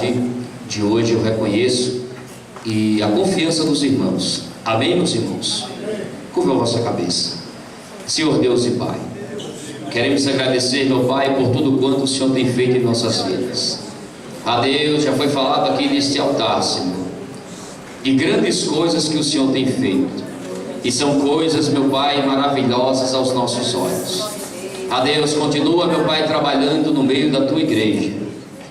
tarde de hoje eu reconheço e a confiança dos irmãos. Amém, meus irmãos? Curva a vossa cabeça. Senhor Deus e Pai, queremos agradecer, meu Pai, por tudo quanto o Senhor tem feito em nossas vidas. A Deus, já foi falado aqui neste altar, Senhor, de grandes coisas que o Senhor tem feito, e são coisas, meu Pai, maravilhosas aos nossos olhos. A Deus, continua, meu Pai, trabalhando no meio da Tua igreja.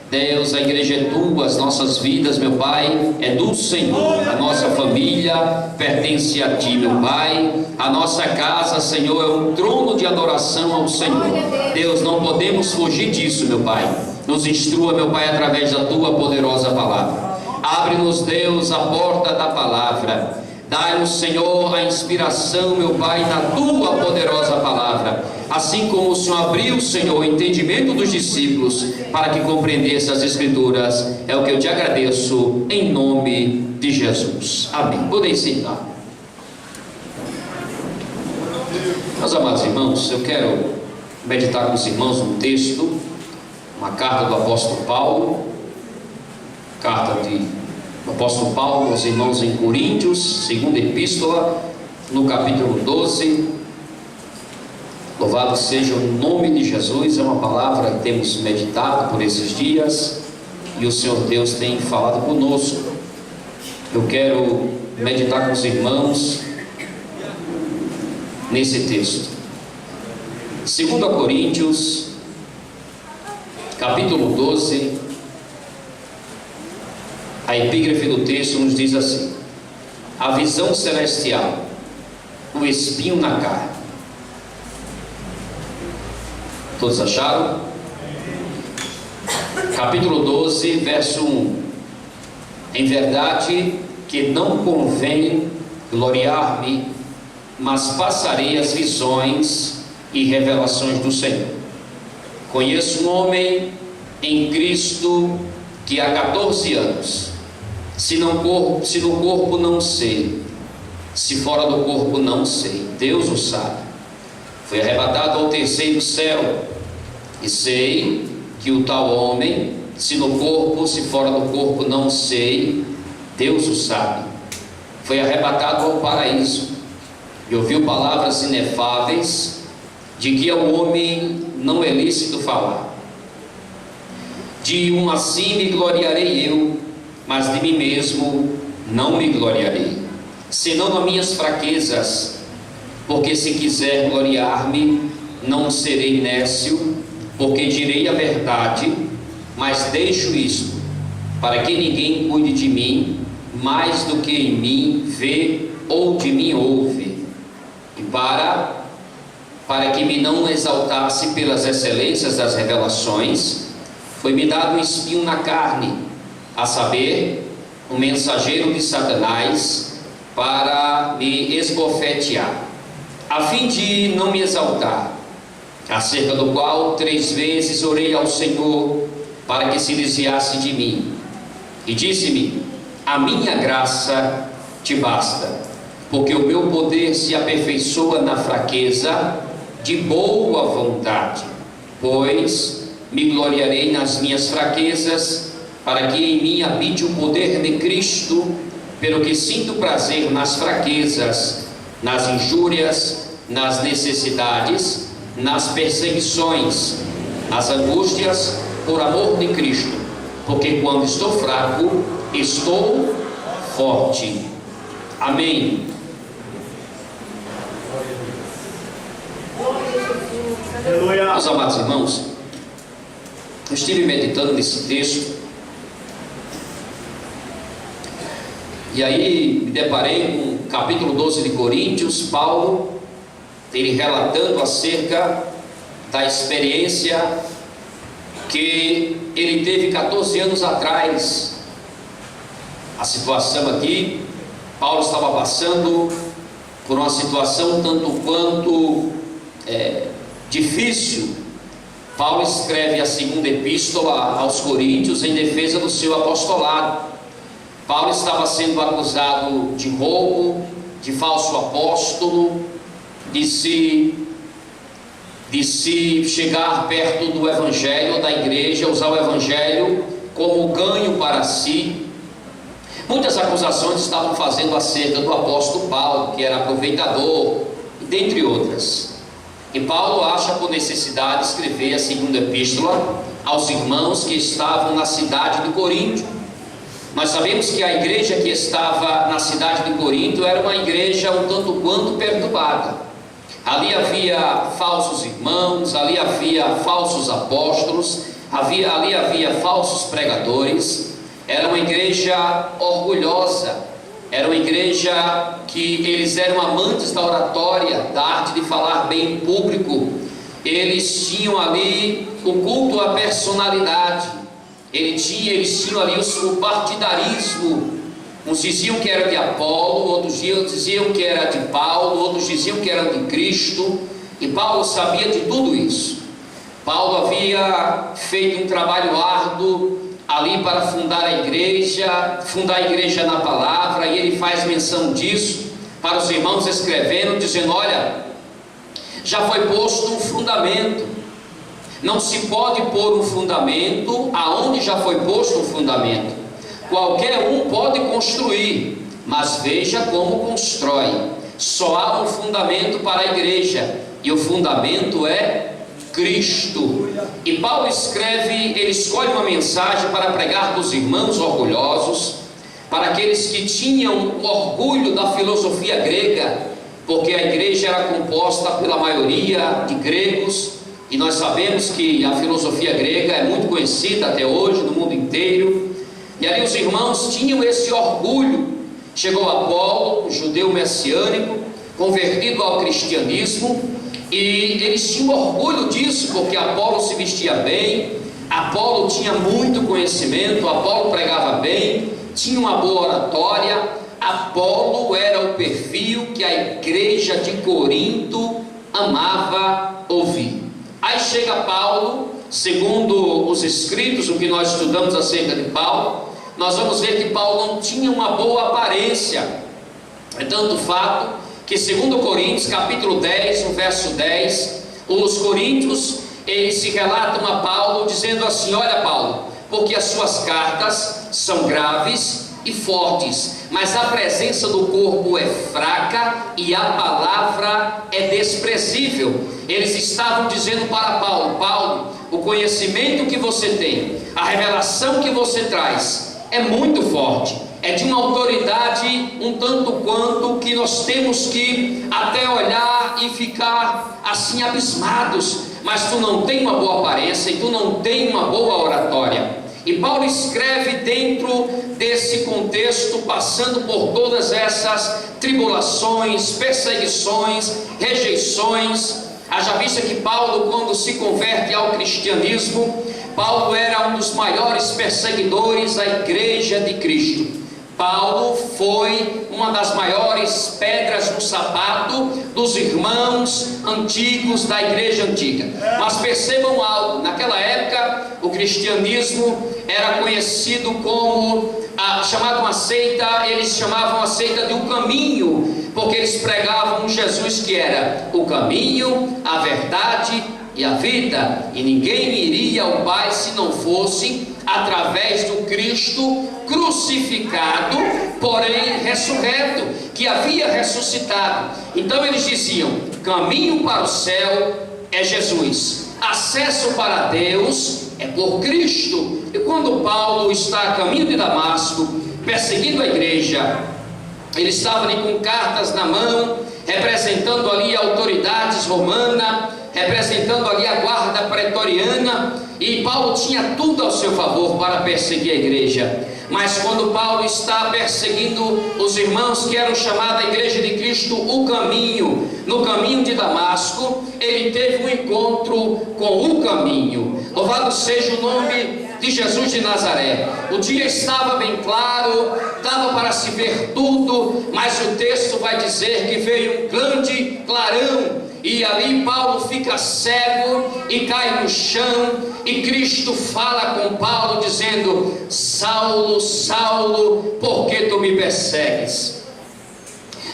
Deus, a igreja é Tua, as nossas vidas, meu Pai, é do Senhor. A nossa família pertence a Ti, meu Pai. A nossa casa, Senhor, é um trono de adoração ao Senhor. Deus, não podemos fugir disso, meu Pai. Nos instrua, meu Pai, através da Tua poderosa palavra. Abre-nos, Deus, a porta da palavra. Dai-nos, Senhor, a inspiração, meu Pai, na Tua poderosa palavra. Assim como o Senhor abriu, Senhor, o entendimento dos discípulos para que compreendesse as Escrituras, é o que eu te agradeço, em nome de Jesus. Amém. Podem sentar. Meus amados irmãos, eu quero meditar com os irmãos um texto, uma carta do apóstolo Paulo, carta do apóstolo Paulo aos irmãos em Coríntios, segunda epístola, no capítulo 12. Louvado seja o nome de Jesus. É uma palavra que temos meditado por esses dias e o Senhor Deus tem falado conosco. Eu quero meditar com os irmãos nesse texto, 2 Coríntios capítulo 12. A epígrafe do texto nos diz assim: a visão celestial, o espinho na carne. Todos acharam? Capítulo 12, verso 1. Em verdade que não convém gloriar-me, mas passarei as visões e revelações do Senhor. Conheço um homem em Cristo que há 14 anos, se no corpo não sei, se fora do corpo não sei, Deus o sabe, foi arrebatado ao terceiro céu, e sei que o tal homem, se no corpo, se fora do corpo não sei, Deus o sabe, foi arrebatado ao paraíso, e ouviu palavras inefáveis, de que ao homem não é lícito falar. De um assim me gloriarei eu, mas de mim mesmo não me gloriarei, senão nas minhas fraquezas, porque se quiser gloriar-me, não serei nécio, porque direi a verdade, mas deixo isto, para que ninguém cuide de mim, mais do que em mim vê ou de mim ouve, e para que me não exaltasse pelas excelências das revelações, foi-me dado um espinho na carne, a saber, um mensageiro de Satanás, para me esbofetear, a fim de não me exaltar, acerca do qual 3 vezes orei ao Senhor, para que se desviasse de mim, e disse-me: a minha graça te basta, porque o meu poder se aperfeiçoa na fraqueza. De boa vontade, pois me gloriarei nas minhas fraquezas, para que em mim habite o poder de Cristo, pelo que sinto prazer nas fraquezas, nas injúrias, nas necessidades, nas perseguições, nas angústias, por amor de Cristo, porque quando estou fraco, estou forte. Amém. Meus amados irmãos, eu estive meditando nesse texto, e aí me deparei com o capítulo 12 de Coríntios, Paulo, ele relatando acerca da experiência que ele teve 14 anos atrás. A situação aqui, Paulo estava passando por uma situação tanto quanto difícil. Paulo escreve a segunda epístola aos Coríntios em defesa do seu apostolado. Paulo estava sendo acusado de roubo, de falso apóstolo, de se chegar perto do evangelho, da igreja, usar o evangelho como ganho para si. Muitas acusações estavam fazendo acerca do apóstolo Paulo, que era aproveitador, dentre outras. E Paulo acha por necessidade escrever a segunda epístola aos irmãos que estavam na cidade de Corinto. Nós sabemos que a igreja que estava na cidade de Corinto era uma igreja um tanto quanto perturbada. Ali havia falsos irmãos, ali havia falsos apóstolos, ali havia falsos pregadores. Era uma igreja orgulhosa, era uma igreja que eles eram amantes da oratória, da arte de falar bem em público. Eles tinham ali o culto à personalidade, eles tinham ali o partidarismo. Uns diziam que era de Apolo, outros diziam que era de Paulo, outros diziam que era de Cristo, e Paulo sabia de tudo isso. Paulo havia feito um trabalho árduo ali para fundar a igreja na palavra, e ele faz menção disso para os irmãos, escrevendo, dizendo: olha, já foi posto um fundamento. Não se pode pôr um fundamento aonde já foi posto um fundamento. Qualquer um pode construir, mas veja como constrói. Só há um fundamento para a igreja, e o fundamento é Cristo. E Paulo escreve, ele escolhe uma mensagem para pregar para os irmãos orgulhosos, para aqueles que tinham o orgulho da filosofia grega, porque a igreja era composta pela maioria de gregos, e nós sabemos que a filosofia grega é muito conhecida até hoje no mundo inteiro. E ali os irmãos tinham esse orgulho. Chegou Apolo, um judeu messiânico, convertido ao cristianismo, e eles tinham orgulho disso, porque Apolo se vestia bem, Apolo tinha muito conhecimento, Apolo pregava bem, tinha uma boa oratória. Apolo era o perfil que a igreja de Corinto amava ouvir. Aí chega Paulo, segundo os escritos, o que nós estudamos acerca de Paulo, nós vamos ver que Paulo não tinha uma boa aparência. É tanto fato que, segundo Coríntios, capítulo 10, no verso 10, os coríntios, eles se relatam a Paulo, dizendo assim: olha, Paulo, porque as suas cartas são graves e fortes, mas a presença do corpo é fraca e a palavra é desprezível. Eles estavam dizendo para Paulo: Paulo, o conhecimento que você tem, a revelação que você traz é muito forte, é de uma autoridade um tanto quanto que nós temos que até olhar e ficar assim abismados, mas tu não tem uma boa aparência e tu não tem uma boa oratória. E Paulo escreve dentro desse contexto, passando por todas essas tribulações, perseguições, rejeições. Haja vista que Paulo, quando se converte ao cristianismo, Paulo era um dos maiores perseguidores da igreja de Cristo. Paulo foi uma das maiores pedras no sapato dos irmãos antigos da igreja antiga. Mas percebam algo: naquela época o cristianismo era conhecido como chamado uma seita. Eles chamavam a seita de o caminho, porque eles pregavam um Jesus que era o caminho, a verdade e a vida, e ninguém iria ao Pai se não fosse através do Cristo crucificado, porém ressurreto, que havia ressuscitado. Então eles diziam: caminho para o céu é Jesus, acesso para Deus é por Cristo. E quando Paulo está a caminho de Damasco, perseguindo a igreja, ele estava ali com cartas na mão, representando ali autoridades romanas, representando ali a guarda pretoriana, e Paulo tinha tudo ao seu favor para perseguir a igreja. Mas quando Paulo está perseguindo os irmãos que eram chamados a igreja de Cristo o caminho, no caminho de Damasco, ele teve um encontro com o caminho. Louvado seja o nome de Jesus de Nazaré. O dia estava bem claro, dava para se ver tudo, mas o texto vai dizer que veio um grande clarão, e ali Paulo fica cego e cai no chão, e Cristo fala com Paulo dizendo: Saulo, Saulo, por que tu me persegues?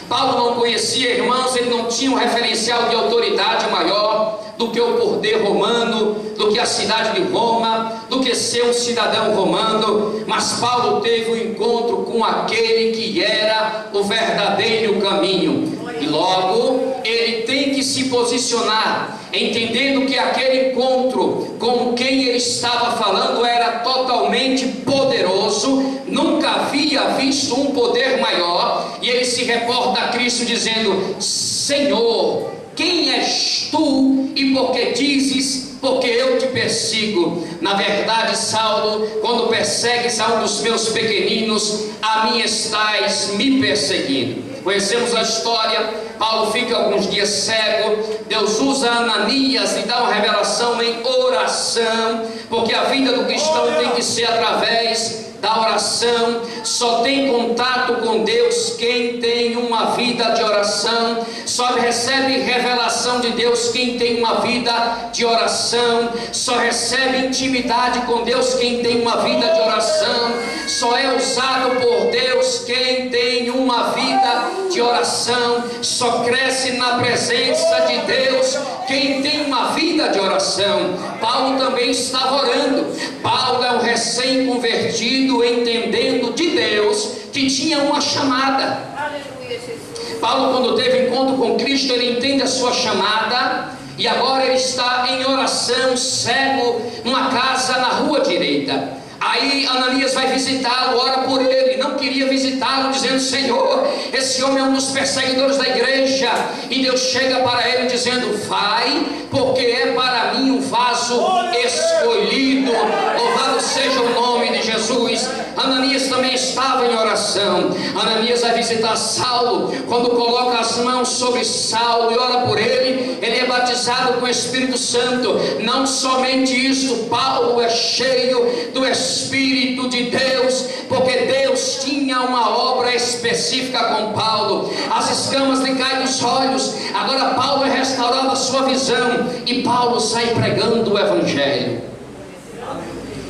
Paulo não conhecia, irmãos, ele não tinha um referencial de autoridade maior do que o poder romano, do que a cidade de Roma, do do que ser um cidadão romano, mas Paulo teve um encontro com aquele que era o verdadeiro caminho. E logo ele tem que se posicionar, entendendo que aquele encontro com quem ele estava falando era totalmente poderoso, nunca havia visto um poder maior, e ele se reporta a Cristo dizendo: Senhor, quem és tu e por que dizes, porque eu te persigo? Na verdade, Saulo, quando persegues a um dos meus pequeninos, a mim estás me perseguindo. Conhecemos a história. Paulo fica alguns dias cego. Deus usa Ananias e dá uma revelação em oração, porque a vida do cristão tem que ser através da oração. Só tem contato com Deus quem tem uma vida de oração. Só recebe revelação de Deus quem tem uma vida de oração. Só recebe intimidade com Deus quem tem uma vida de oração. Só é usado por Deus quem tem uma vida de oração. Só cresce na presença de Deus quem tem uma vida de oração. Paulo também estava orando. Paulo é um recém-convertido, entendendo de Deus que tinha uma chamada. Aleluia, Jesus. Paulo, quando teve encontro com Cristo, ele entende a sua chamada, e agora ele está em oração, cego, numa casa na rua direita. Aí Ananias vai visitá-lo, ora por ele, não queria visitá-lo, dizendo: Senhor, esse homem é um dos perseguidores da igreja. E Deus chega para ele dizendo: vai, porque é para mim um vaso escolhido. Louvado seja o nome de Jesus. Ananias também estava em oração. Ananias vai visitar Saulo. Quando coloca as mãos sobre Saulo e ora por ele, ele é batizado com o Espírito Santo. Não somente isso, Paulo é cheio do Espírito de Deus, porque Deus tinha uma obra específica com Paulo. As escamas lhe caem dos olhos. Agora Paulo é restaurado a sua visão, e Paulo sai pregando o Evangelho.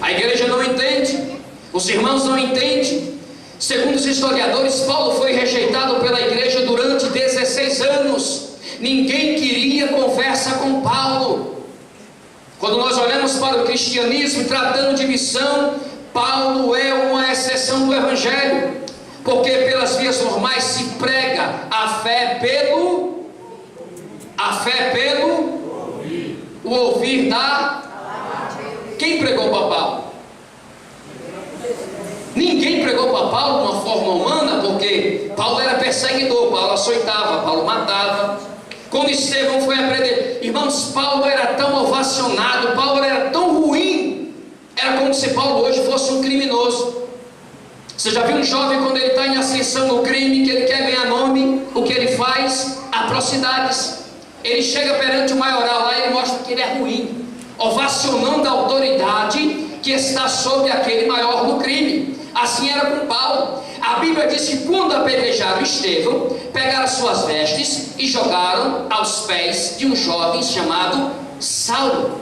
A igreja não entende, os irmãos não entendem. Segundo os historiadores, Paulo foi rejeitado pela igreja durante 16 anos. Ninguém queria conversa com Paulo. Quando nós olhamos para o cristianismo, tratando de missão, Paulo é uma exceção do Evangelho, porque pelas vias normais se prega a fé pelo o ouvir da... Quem pregou para Paulo? Ninguém pregou para Paulo de uma forma humana, porque Paulo era perseguidor, Paulo açoitava, Paulo matava. Quando Estevão foi aprender, irmãos, Paulo era tão ovacionado, Paulo era tão ruim, era como se Paulo hoje fosse um criminoso. Você já viu um jovem quando ele está em ascensão no crime, que ele quer ganhar nome, o que ele faz? Atrocidades. Ele chega perante o maioral lá e ele mostra que ele é ruim, ovacionando a autoridade que está sobre aquele maior do crime. Assim era com Paulo. A Bíblia diz que quando apedrejaram Estevão, pegaram suas vestes e jogaram aos pés de um jovem chamado Saulo.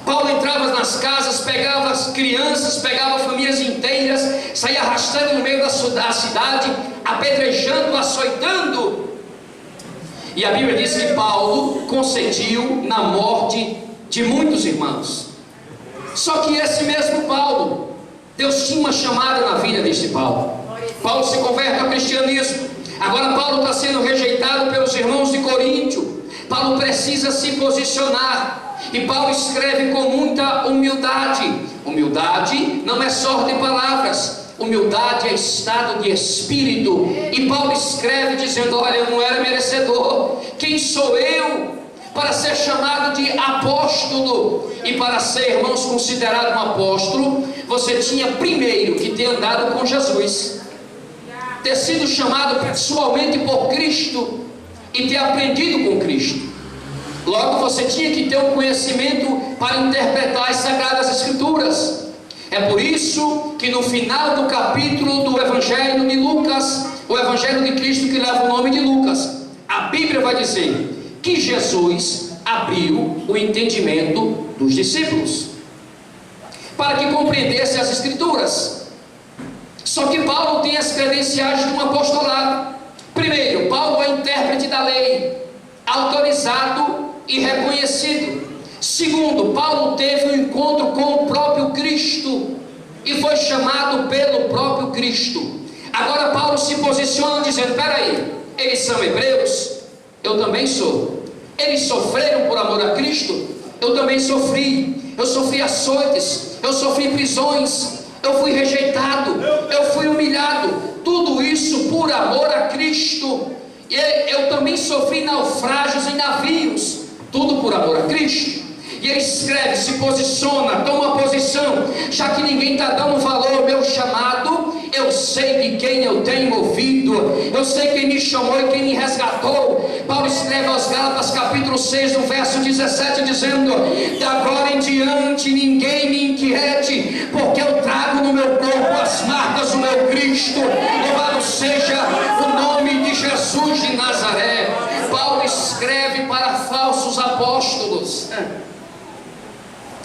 Paulo entrava nas casas, pegava as crianças, pegava famílias inteiras, saía arrastando no meio da cidade, apedrejando, açoitando. E a Bíblia diz que Paulo consentiu na morte de muitos irmãos. Só que esse mesmo Paulo, Deus tinha uma chamada na vida desse Paulo. Paulo se converte ao cristianismo. Agora Paulo está sendo rejeitado pelos irmãos de Coríntio. Paulo precisa se posicionar, e Paulo escreve com muita humildade. Humildade não é só de palavras, humildade é estado de espírito. E Paulo escreve dizendo: olha, eu não era merecedor. Quem sou eu para ser chamado de apóstolo? E para ser, irmãos, considerado um apóstolo, você tinha primeiro que ter andado com Jesus, ter sido chamado pessoalmente por Cristo e ter aprendido com Cristo. Logo você tinha que ter um conhecimento para interpretar as Sagradas Escrituras. É por isso que no final do capítulo do Evangelho de Lucas, o Evangelho de Cristo que leva o nome de Lucas, a Bíblia vai dizer que Jesus abriu o entendimento dos discípulos para que compreendesse as Escrituras. Só que Paulo tem as credenciais de um apostolado. Primeiro, Paulo é intérprete da lei, autorizado e reconhecido. Segundo, Paulo teve um encontro com o próprio Cristo. e foi chamado pelo próprio Cristo. Agora Paulo se posiciona dizendo: peraí, eles são hebreus? Eu também sou. Eles sofreram por amor a Cristo? Eu também sofri. Eu sofri açoites, eu sofri prisões, eu fui rejeitado, eu fui humilhado. Tudo isso por amor a Cristo. E eu também sofri naufrágios em navios, tudo por amor a Cristo. E ele escreve, se posiciona, toma posição, já que ninguém está dando valor ao meu chamado. Eu sei de quem eu tenho ouvido, eu sei quem me chamou e quem me resgatou. Paulo escreve aos Gálatas capítulo 6, no verso 17, dizendo: de agora em diante ninguém me inquiete, porque eu trago no meu corpo as marcas do meu Cristo. Louvado seja o nome de Jesus de Nazaré. Paulo escreve para falsos apóstolos.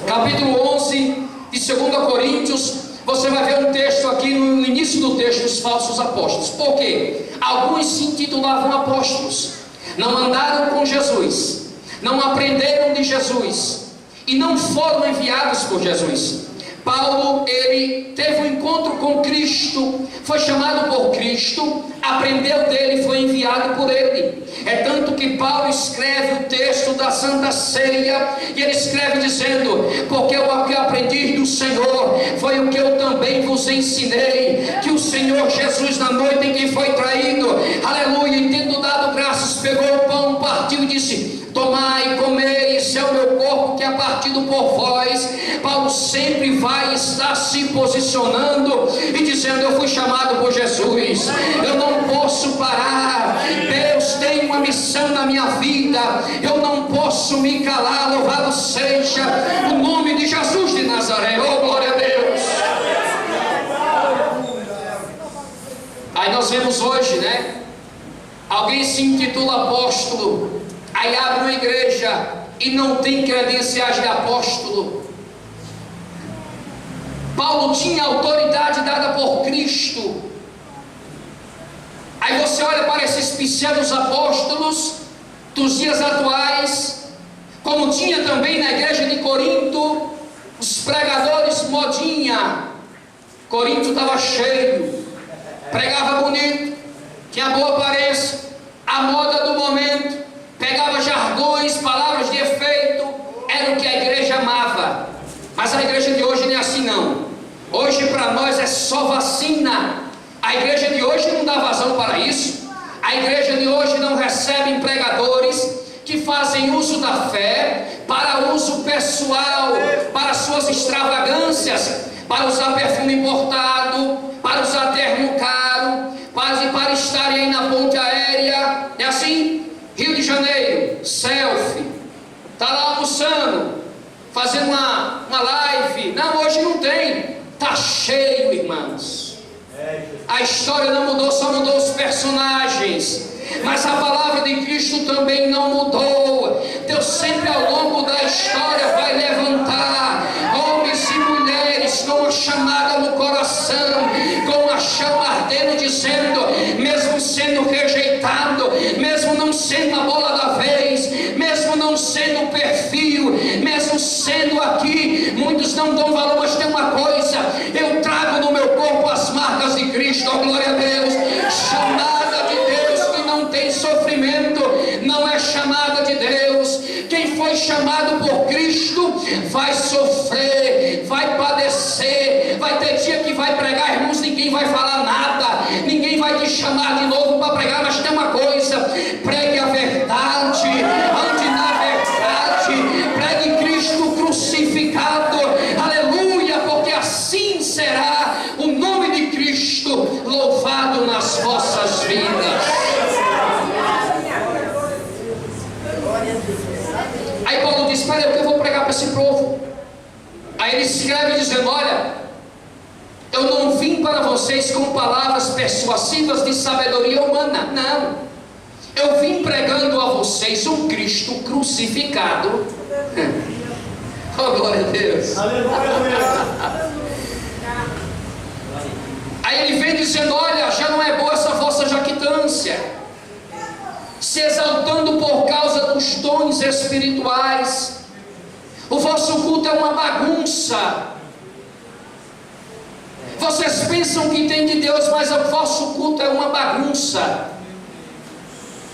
Capítulo 11 de 2 Coríntios, você vai ver um texto aqui no início do texto dos falsos apóstolos. Por quê? Alguns se intitulavam apóstolos, não andaram com Jesus, não aprenderam de Jesus e não foram enviados por Jesus. Paulo, ele teve um encontro com Cristo, foi chamado por Cristo, aprendeu dele, foi enviado por ele. É tanto que Paulo escreve o texto da Santa Ceia, e ele escreve dizendo: porque o que aprendi do Senhor foi o que eu também vos ensinei, que o Senhor Jesus, na noite em que foi traído, aleluia, e tendo dado graças, pegou o pão, partiu e disse: tomai e comei, esse é o meu corpo que é partido por vós. Paulo sempre vai estar se posicionando e dizendo: eu fui chamado por Jesus, eu não posso parar, Deus tem uma missão na minha vida, eu não posso me calar. Louvado seja o nome de Jesus de Nazaré. Oh, glória a Deus. Aí nós vemos hoje, né? Alguém se intitula apóstolo, aí abre uma igreja e não tem credenciais de apóstolo. Paulo tinha autoridade dada por Cristo. Aí você olha para esses pequenos apóstolos dos dias atuais, como tinha também na igreja de Corinto, os pregadores modinha. Corinto estava cheio, pregava bonito, tinha boa aparência, a moda do momento, pegava jargões, palavras de efeito, era o que a igreja amava. Mas a igreja de hoje não é assim não. Hoje para nós é só vacina. A igreja de hoje não dá vazão para isso. A igreja de hoje não recebe pregadores que fazem uso da fé para uso pessoal, para suas extravagâncias, para usar perfume importado, para usar terno caro, para estarem aí na ponte aérea. É assim? Rio de Janeiro, selfie, está lá almoçando, fazendo uma live. Não, hoje não tem, está cheio, irmãos. A história não mudou, só mudou os personagens, mas a palavra de Cristo também não mudou. Deus sempre ao longo da história vai levantar homens e mulheres com a chamada no coração, com a chama ardendo, dizendo, mesmo sendo rejeitado, mesmo não sendo a bola da vez, mesmo não sendo o perfil, mesmo sendo aqui, muitos não dão valor, mas tem uma coisa: eu trago no meu corpo as marcas de Cristo. Oh, glória a Deus. Chamada de Deus que não tem sofrimento não é chamada de Deus. Quem foi chamado por Cristo vai sofrer, vai padecer, vai ter dia que vai pregar, irmãos, ninguém vai falar nada, ninguém vai te chamar de novo para pregar, mas tem uma coisa: pregue a verdade, ande na verdade, pregue Cristo crucificado, aleluia, porque assim será o nome de Cristo louvado nas vossas vidas. Aí Paulo diz: espera, eu vou pregar para esse povo. Aí ele escreve dizendo: olha, eu não vim para vocês com palavras persuasivas de sabedoria humana, não. Eu vim pregando a vocês um Cristo crucificado. Oh, glória a Deus. Aí ele vem dizendo: olha, já não é boa essa vossa jactância, se exaltando por causa dos dons espirituais. O vosso culto é uma bagunça. Vocês pensam que tem de Deus, mas o vosso culto é uma bagunça.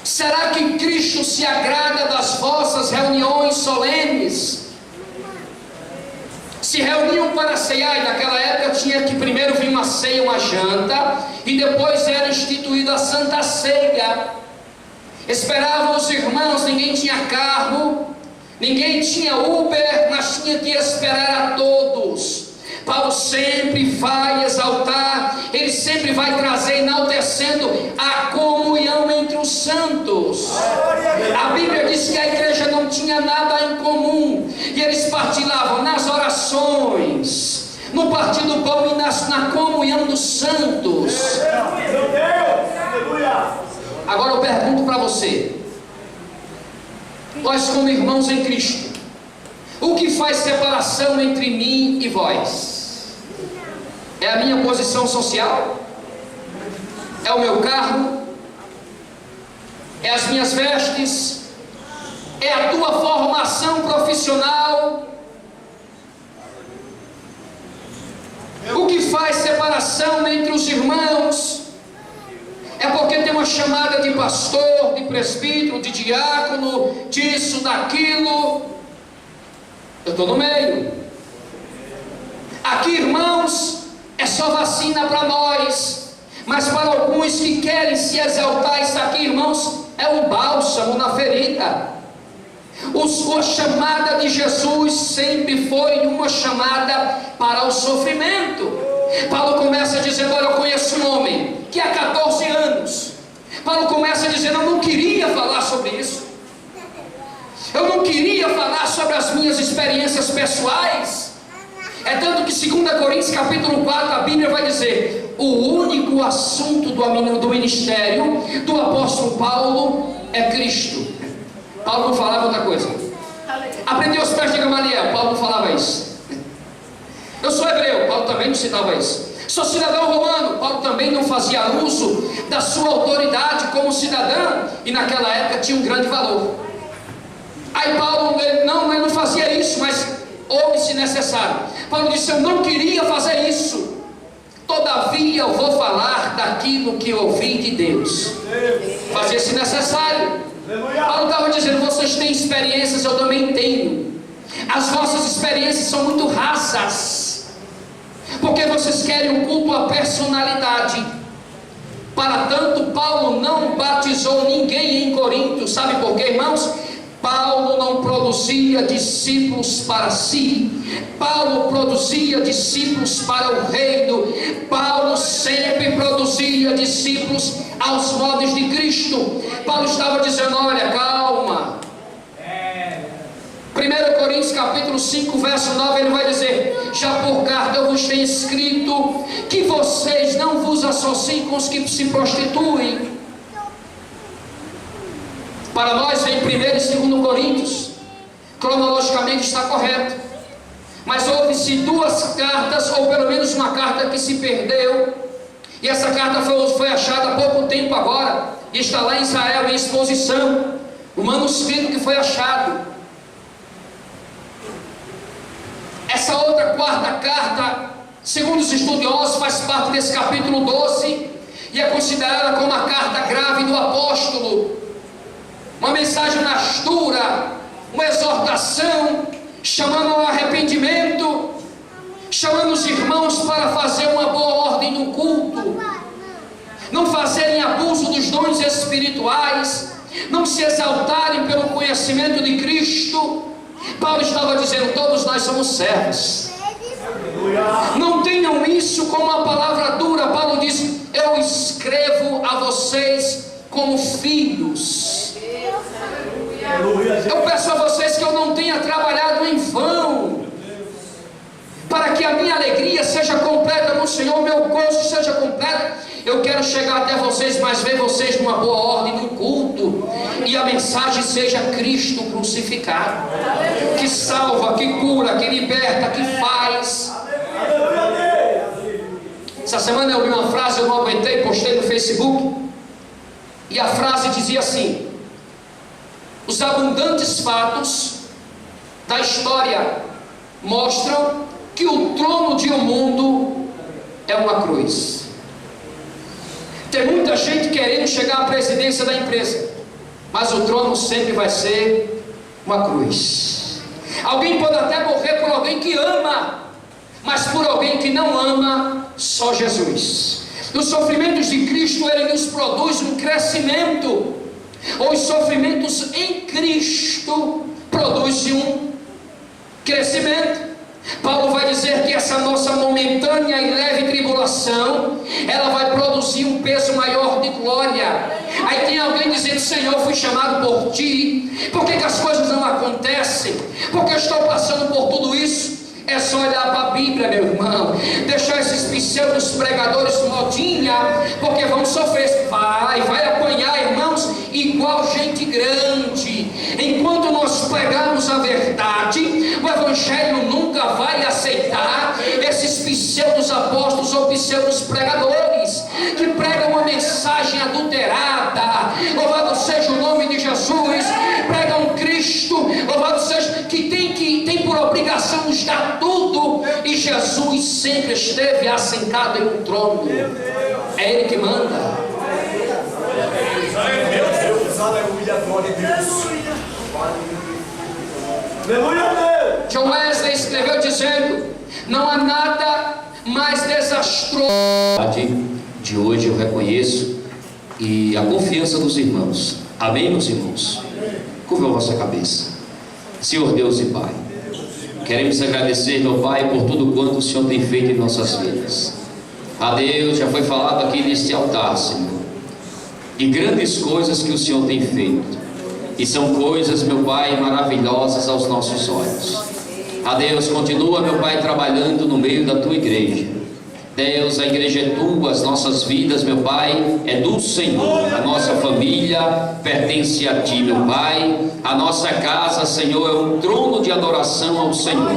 Será que Cristo se agrada das vossas reuniões solenes? Se reuniam para ceiar, e naquela época tinha que primeiro vir uma ceia, uma janta, e depois era instituída a Santa Ceia. Esperavam os irmãos, ninguém tinha carro, ninguém tinha Uber, mas tinha que esperar a todos. Paulo sempre vai exaltar, ele sempre vai trazer, enaltecendo a comunhão entre os santos. A Bíblia diz que a igreja não tinha nada em comum, e eles partilhavam nas orações, no partir do pão e na comunhão dos santos. Agora eu pergunto para você, nós como irmãos em Cristo, o que faz separação entre mim e vós? É a minha posição social? É o meu carro? É as minhas vestes? É a tua formação profissional? O que faz separação entre os irmãos? É porque tem uma chamada de pastor, de presbítero, de diácono, disso, daquilo. Eu estou no meio. Aqui, irmãos, é só vacina para nós, mas para alguns que querem se exaltar, isso aqui, irmãos, é um bálsamo na ferida. A chamada de Jesus sempre foi uma chamada para o sofrimento. Paulo começa dizendo: olha, eu conheço um homem que há 14 anos. Paulo começa dizendo: eu não queria falar sobre isso. Eu não queria falar sobre as minhas experiências pessoais. É tanto que 2 Coríntios capítulo 4, a Bíblia vai dizer: o único assunto do ministério do apóstolo Paulo é Cristo. Paulo não falava outra coisa. Aprendeu os pés de Gamaliel, Paulo não falava isso. Eu sou hebreu, Paulo também não citava isso. Sou cidadão romano, Paulo também não fazia uso da sua autoridade como cidadão, e naquela época tinha um grande valor. Aí Paulo, ele não fazia isso, mas ouve-se necessário. Paulo disse: eu não queria fazer isso, todavia eu vou falar daquilo que ouvi de Deus. Fazia-se necessário. Paulo estava dizendo: vocês têm experiências, eu também tenho. As vossas experiências são muito rasas, porque vocês querem um culto à personalidade. Para tanto, Paulo não batizou ninguém em Corinto. Sabe por quê, irmãos? Paulo não produzia discípulos para si, Paulo produzia discípulos para o reino. Paulo sempre produzia discípulos aos modos de Cristo. Paulo estava dizendo: olha, calma. 1 Coríntios capítulo 5, verso 9, ele vai dizer: já por carta eu vos tenho escrito que vocês não vos associem com os que se prostituem. Para nós vem 1 e 2 Coríntios, cronologicamente está correto, mas houve-se duas cartas, ou pelo menos uma carta que se perdeu, e essa carta foi achada há pouco tempo agora, e está lá em Israel em exposição, o manuscrito que foi achado. Essa outra quarta carta, segundo os estudiosos, faz parte desse capítulo 12, e é considerada como a carta grave do apóstolo. Uma mensagem nastura, uma exortação, chamando ao arrependimento, chamando os irmãos para fazer uma boa ordem no culto, não fazerem abuso dos dons espirituais, não se exaltarem pelo conhecimento de Cristo. Paulo estava dizendo: todos nós somos servos, não tenham isso como uma palavra dura. Paulo diz: eu escrevo a vocês como filhos. Eu peço a vocês que eu não tenha trabalhado em vão, para que a minha alegria seja completa no Senhor, o meu gozo seja completo. Eu quero chegar até vocês, mas ver vocês numa boa ordem, num culto, e a mensagem seja Cristo crucificado, que salva, que cura, que liberta, que faz. Essa semana eu li uma frase, eu não aguentei, postei no Facebook, e a frase dizia assim: os abundantes fatos da história mostram que o trono de um mundo é uma cruz. Tem muita gente querendo chegar à presidência da empresa, mas o trono sempre vai ser uma cruz. Alguém pode até morrer por alguém que ama, mas por alguém que não ama, só Jesus. Os sofrimentos de Cristo, Ele nos produz um crescimento. Os sofrimentos em Cristo produzem um crescimento. Paulo vai dizer que essa nossa momentânea e leve tribulação, ela vai produzir um peso maior de glória. Aí tem alguém dizendo: Senhor, fui chamado por Ti, por que as coisas não acontecem? Porque eu estou passando por tudo isso? É só olhar para a Bíblia, meu irmão. Deixar esses pseudos pregadores modinha, porque vão sofrer. Vai apanhar, irmãos, igual gente grande. Enquanto nós pregamos a verdade, o Evangelho nunca vai aceitar esses pseudos apóstolos ou pseudos pregadores que pregam uma mensagem adulterada. Louvado seja o nome de Jesus. Pregam Cristo, louvado seja, que tem por obrigação nos dar tudo, e Jesus sempre esteve assentado em um trono. É Ele que manda. Meu Deus, aleluia, glória a Deus. Aleluia. John Wesley escreveu dizendo: não há nada mais desastroso. De hoje eu reconheço, e a confiança dos irmãos. Amém, meus irmãos? Curva a vossa cabeça. Senhor Deus e Pai, queremos agradecer, meu Pai, por tudo quanto o Senhor tem feito em nossas vidas. A Deus, já foi falado aqui neste altar, Senhor, de grandes coisas que o Senhor tem feito, e são coisas, meu Pai, maravilhosas aos nossos olhos. A Deus, continua, meu Pai, trabalhando no meio da Tua igreja. Deus, a igreja é Tua, as nossas vidas, meu Pai, é do Senhor. A nossa família pertence a Ti, meu Pai. A nossa casa, Senhor, é um trono de adoração ao Senhor.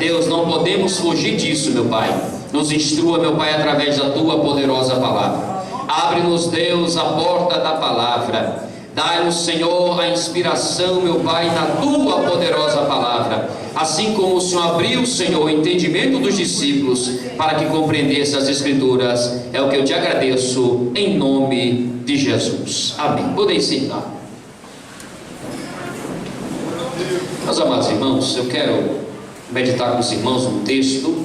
Deus, não podemos fugir disso, meu Pai. Nos instrua, meu Pai, através da Tua poderosa palavra. Abre-nos, Deus, a porta da palavra. Dai-nos, Senhor, a inspiração, meu Pai, na Tua poderosa palavra. Assim como o Senhor abriu, Senhor, o entendimento dos discípulos para que compreendesse as Escrituras, é o que eu te agradeço, em nome de Jesus. Amém. Podem sentar. Meus amados irmãos, eu quero meditar com os irmãos um texto,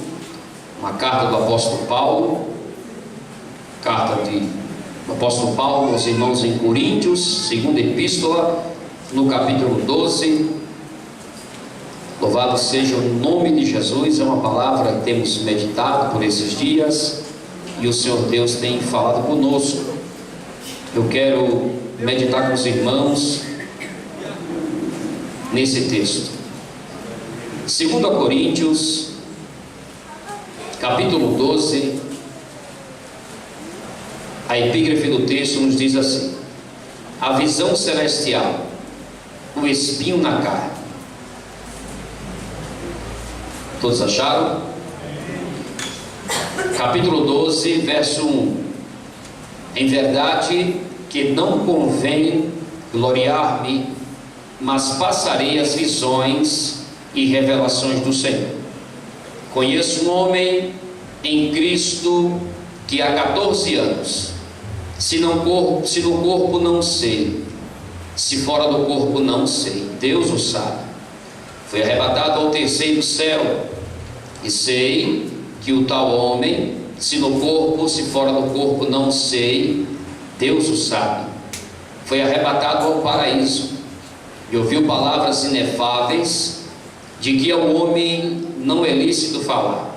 uma carta do apóstolo Paulo, carta do apóstolo Paulo aos irmãos em Coríntios, segunda epístola, no capítulo 12. Louvado seja o nome de Jesus. É uma palavra que temos meditado por esses dias, e o Senhor Deus tem falado conosco. Eu quero meditar com os irmãos nesse texto, 2 Coríntios, capítulo 12. A epígrafe do texto nos diz assim: a visão celestial, o espinho na carne. Todos acharam? Capítulo 12, verso 1. Em verdade que não convém gloriar-me, mas passarei as visões e revelações do Senhor. Conheço um homem em Cristo que há 14 anos, se no corpo não sei, se fora do corpo não sei, Deus o sabe, foi arrebatado ao terceiro céu, e sei que o tal homem, se no corpo, se fora do corpo não sei, Deus o sabe, foi arrebatado ao paraíso, e ouviu palavras inefáveis, de que ao homem não é lícito falar.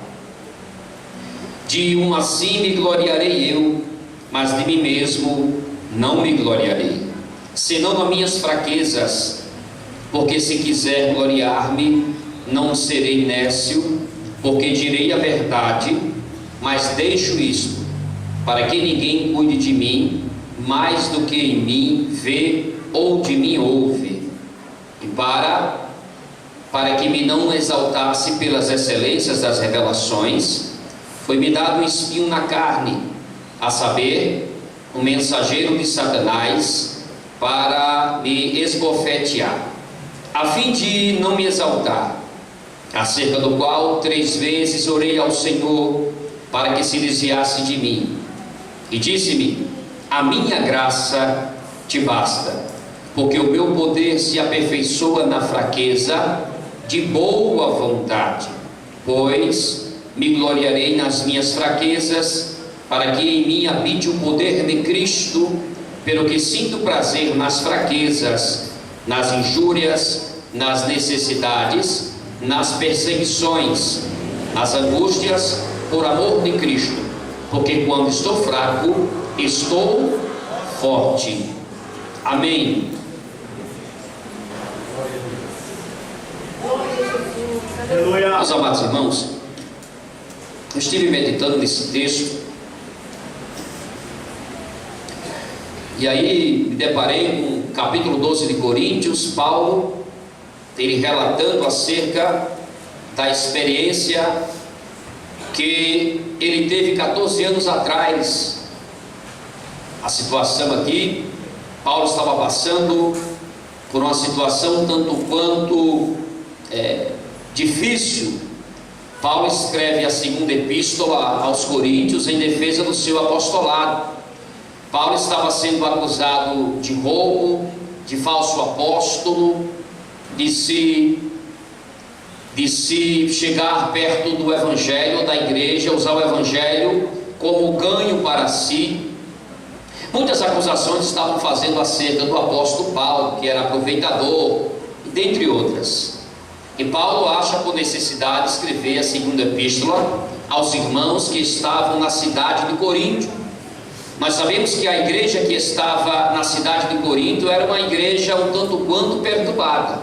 De um assim me gloriarei eu, mas de mim mesmo não me gloriarei, senão nas minhas fraquezas, porque se quiser gloriar-me, não serei nécio, porque direi a verdade, mas deixo isto, para que ninguém cuide de mim, mais do que em mim vê ou de mim ouve, e para que me não exaltasse pelas excelências das revelações, foi-me dado um espinho na carne, a saber, um mensageiro de Satanás, para me esbofetear, a fim de não me exaltar, acerca do qual 3 vezes orei ao Senhor, para que se desviasse de mim. E disse-me: a minha graça te basta, porque o meu poder se aperfeiçoa na fraqueza. De boa vontade, pois me gloriarei nas minhas fraquezas, para que em mim habite o poder de Cristo, pelo que sinto prazer nas fraquezas, nas injúrias, nas necessidades, nas perseguições, nas angústias, por amor de Cristo, porque quando estou fraco, estou forte. Amém. Meus amados irmãos, eu estive meditando nesse texto, e aí me deparei com o capítulo 12 de Coríntios, Paulo, ele relatando acerca da experiência que ele teve 14 anos atrás. A situação aqui, Paulo estava passando por uma situação tanto quanto difícil. Paulo escreve a segunda epístola aos Coríntios em defesa do seu apostolado. Paulo estava sendo acusado de roubo, de falso apóstolo, de se chegar perto do evangelho, da igreja, usar o evangelho como ganho para si. Muitas acusações estavam fazendo acerca do apóstolo Paulo, que era aproveitador, dentre outras. E Paulo acha por necessidade escrever a segunda epístola aos irmãos que estavam na cidade de Corinto. Nós sabemos que a igreja que estava na cidade de Corinto era uma igreja um tanto quanto perturbada.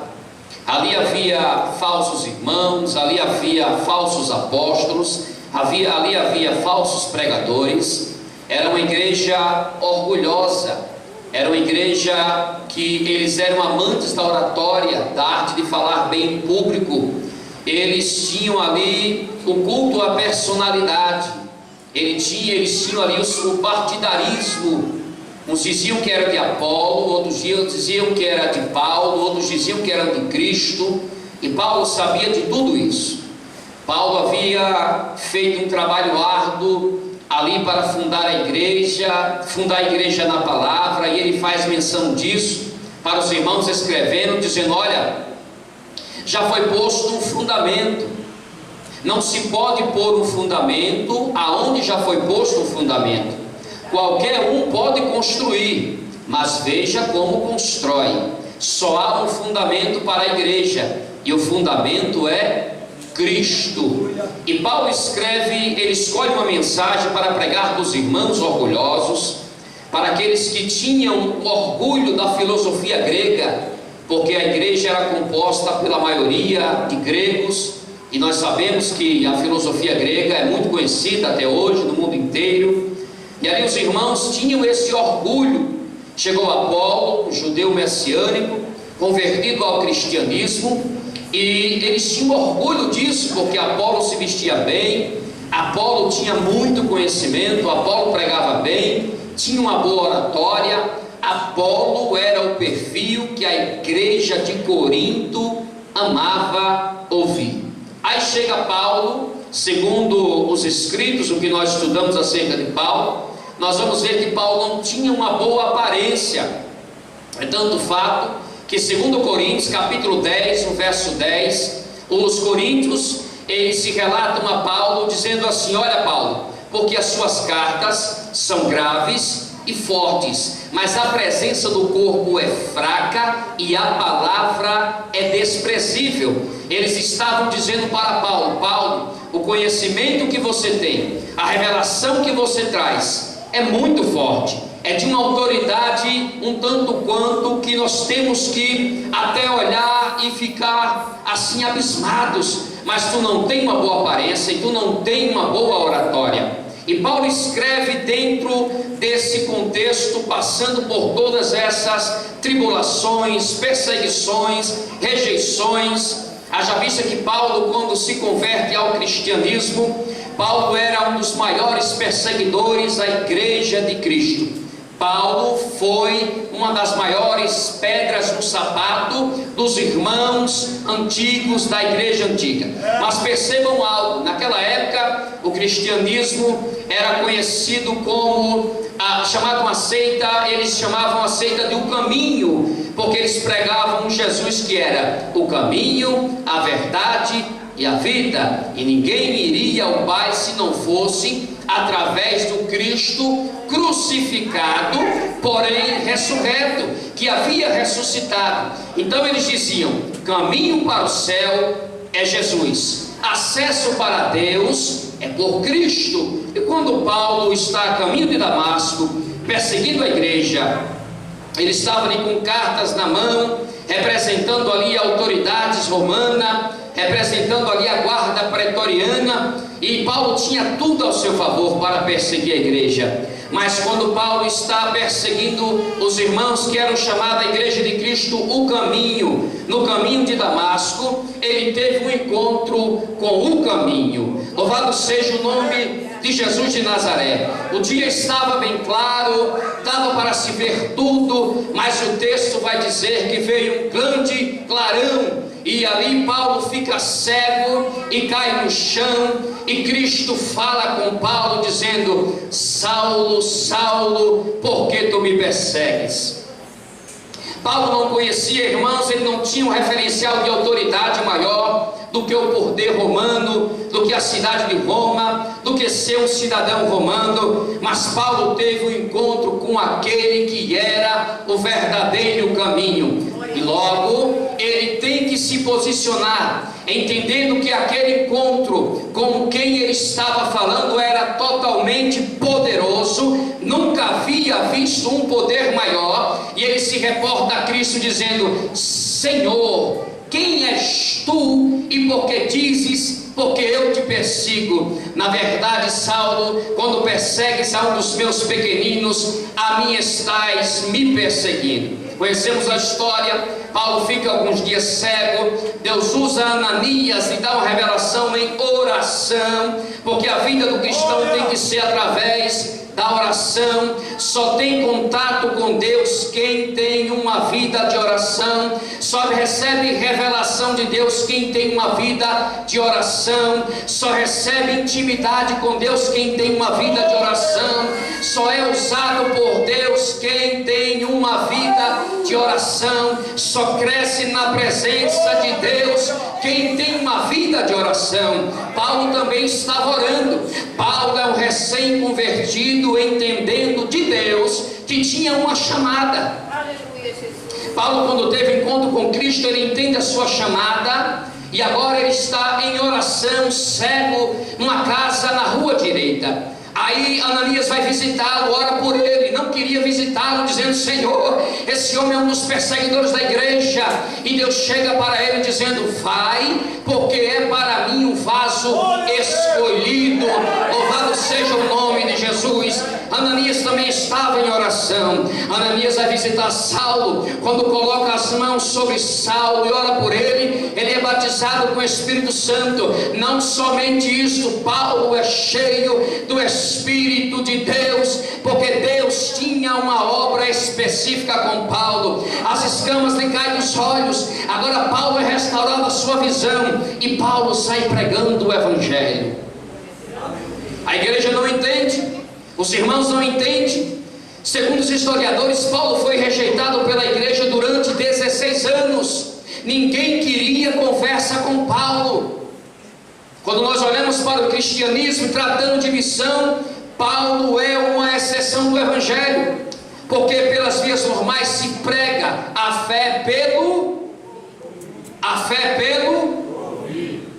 Ali havia falsos irmãos, ali havia falsos apóstolos, ali havia falsos pregadores. Era uma igreja orgulhosa, era uma igreja que eles eram amantes da oratória, da arte de falar bem em público. Eles tinham ali o culto à personalidade, eles tinham ali o partidarismo. Uns diziam que era de Apolo, outros diziam que era de Paulo, outros diziam que era de Cristo, e Paulo sabia de tudo isso. Paulo havia feito um trabalho árduo ali para fundar a igreja na palavra, e ele faz menção disso para os irmãos, escrevendo, dizendo: olha, já foi posto um fundamento, não se pode pôr um fundamento aonde já foi posto um fundamento. Qualquer um pode construir, mas veja como constrói. Só há um fundamento para a igreja, e o fundamento é Cristo. E Paulo escreve, ele escolhe uma mensagem para pregar para os irmãos orgulhosos, para aqueles que tinham orgulho da filosofia grega, porque a igreja era composta pela maioria de gregos, e nós sabemos que a filosofia grega é muito conhecida até hoje no mundo inteiro. E ali os irmãos tinham esse orgulho. Chegou Apolo, um judeu messiânico, convertido ao cristianismo, e eles tinham orgulho disso, porque Apolo se vestia bem, Apolo tinha muito conhecimento, Apolo pregava bem, tinha uma boa oratória. Apolo era o perfil que a igreja de Corinto amava ouvir. Aí chega Paulo, segundo os escritos, o que nós estudamos acerca de Paulo, nós vamos ver que Paulo não tinha uma boa aparência. É tanto o fato que, segundo Coríntios, capítulo 10, no verso 10, os coríntios, eles se relatam a Paulo, dizendo assim: olha, Paulo, porque as suas cartas são graves e fortes, mas a presença do corpo é fraca e a palavra é desprezível. Eles estavam dizendo para Paulo: Paulo, o conhecimento que você tem, a revelação que você traz é muito forte, é de uma autoridade um tanto quanto que nós temos que até olhar e ficar assim abismados, mas tu não tem uma boa aparência e tu não tem uma boa oratória. E Paulo escreve dentro desse contexto, passando por todas essas tribulações, perseguições, rejeições. Haja vista que Paulo, quando se converte ao cristianismo, Paulo era um dos maiores perseguidores da igreja de Cristo. Paulo foi uma das maiores pedras no sapato dos irmãos antigos da igreja antiga. Mas percebam algo: naquela época o cristianismo era conhecido como, chamado uma seita, eles chamavam a seita de o caminho, porque eles pregavam um Jesus que era o caminho, a verdade e a vida, e ninguém iria ao Pai se não fosse através do Cristo crucificado, porém ressurreto, que havia ressuscitado. Então eles diziam: caminho para o céu é Jesus, acesso para Deus é por Cristo. E quando Paulo está a caminho de Damasco, perseguindo a igreja, ele estava ali com cartas na mão, representando ali autoridades romanas, representando ali a guarda pretoriana, e Paulo tinha tudo ao seu favor para perseguir a igreja. Mas quando Paulo está perseguindo os irmãos que eram chamados a igreja de Cristo o caminho, no caminho de Damasco, ele teve um encontro com o caminho. Louvado seja o nome de Jesus de Nazaré. O dia estava bem claro, dava para se ver tudo, mas o texto vai dizer que veio um grande clarão, e ali Paulo fica cego e cai no chão, e Cristo fala com Paulo dizendo: Saulo, Saulo, por que tu me persegues? Paulo não conhecia, irmãos, ele não tinha um referencial de autoridade maior do que o poder romano, do que a cidade de Roma, do que ser um cidadão romano. Mas Paulo teve um encontro com aquele que era o verdadeiro caminho, e logo ele tem que se posicionar, entendendo que aquele encontro com quem ele estava falando era totalmente poderoso, nunca havia visto um poder maior, e ele se reporta a Cristo dizendo: Senhor, quem és tu, e por que dizes, porque eu te persigo? Na verdade, Saulo, quando persegues a um dos meus pequeninos, a mim estás me perseguindo. Conhecemos a história. Paulo fica alguns dias cego, Deus usa Ananias e dá uma revelação em oração, porque a vida do cristão tem que ser através da oração. Só tem contato com Deus quem tem uma vida de oração, só recebe revelação de Deus quem tem uma vida de oração, só recebe intimidade com Deus quem tem uma vida de oração, só é usado por Deus quem tem uma vida de oração, só cresce na presença de Deus quem tem uma vida de oração. Paulo também estava orando. Paulo é um recém-convertido, entendendo de Deus que tinha uma chamada. Paulo, quando teve encontro com Cristo, ele entende a sua chamada, e agora ele está em oração, cego, numa casa na rua direita. Aí Ananias vai visitá-lo, ora por ele, não queria visitá-lo, dizendo: Senhor, esse homem é um dos perseguidores da igreja. E Deus chega para ele dizendo: vai, porque é para mim um vaso escolhido. Louvado seja o nome de Jesus. Ananias também estava em oração. Ananias vai visitar Saulo. Quando coloca as mãos sobre Saulo e ora por ele, ele é batizado com o Espírito Santo. Não somente isso, Paulo é cheio do Espírito de Deus, porque Deus tinha uma obra específica com Paulo. As escamas lhe caem dos olhos. Agora Paulo é restaurado a sua visão, e Paulo sai pregando o Evangelho. A igreja não entende, os irmãos não entendem. Segundo os historiadores, Paulo foi rejeitado pela igreja durante 16 anos. Ninguém queria conversa com Paulo. Quando nós olhamos para o cristianismo, tratando de missão, Paulo é uma exceção do Evangelho, porque pelas vias normais se prega a fé pelo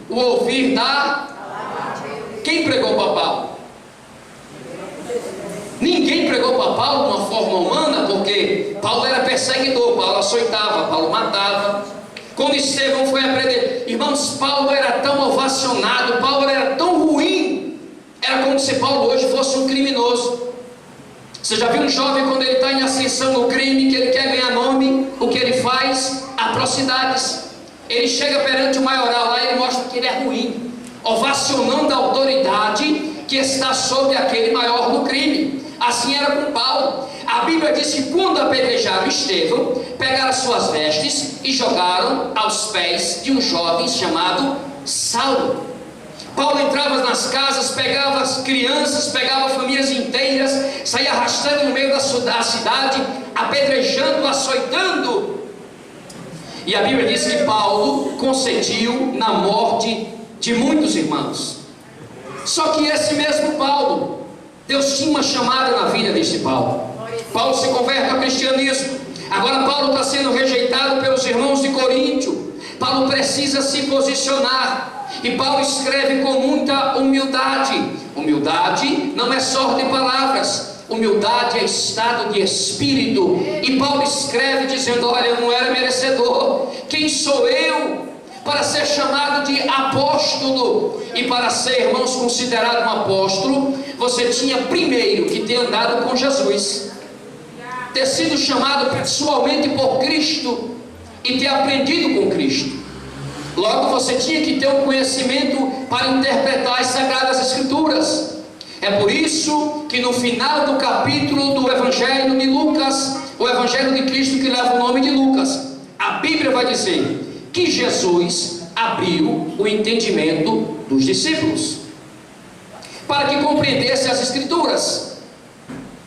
o ouvir da... Quem pregou para Paulo? Ninguém pregou para Paulo de uma forma humana, porque Paulo era perseguidor, Paulo açoitava, Paulo matava. Quando Estevão foi aprender, irmãos, Paulo era tão ovacionado, Paulo era tão ruim, era como se Paulo hoje fosse um criminoso. Você já viu um jovem quando ele está em ascensão no crime, que ele quer ganhar nome, o que ele faz? Atrocidades. Ele chega perante o maioral lá e ele mostra que ele é ruim, ovacionando a autoridade que está sobre aquele maior do crime. Assim era com Paulo. A Bíblia diz que quando apedrejaram Estevão, pegaram suas vestes e jogaram aos pés de um jovem chamado Saulo. Paulo entrava nas casas, pegava as crianças, pegava famílias inteiras, saía arrastando no meio da cidade, apedrejando, açoitando. E a Bíblia diz que Paulo consentiu na morte de muitos irmãos. Só que esse mesmo Paulo, Deus tinha uma chamada na vida deste Paulo. Paulo se converte ao cristianismo. Agora Paulo está sendo rejeitado pelos irmãos de Coríntio. Paulo precisa se posicionar. E Paulo escreve com muita humildade. Humildade não é só de palavras. Humildade é estado de espírito. E Paulo escreve dizendo: olha, eu não era merecedor. Quem sou eu para ser chamado de apóstolo? E para ser, irmãos, considerado um apóstolo, você tinha primeiro que ter andado com Jesus, ter sido chamado pessoalmente por Cristo e ter aprendido com Cristo. Logo você tinha que ter um conhecimento para interpretar as Sagradas Escrituras. É por isso que no final do capítulo do Evangelho de Lucas, o Evangelho de Cristo que leva o nome de Lucas, a Bíblia vai dizer que Jesus abriu o entendimento dos discípulos para que compreendesse as Escrituras.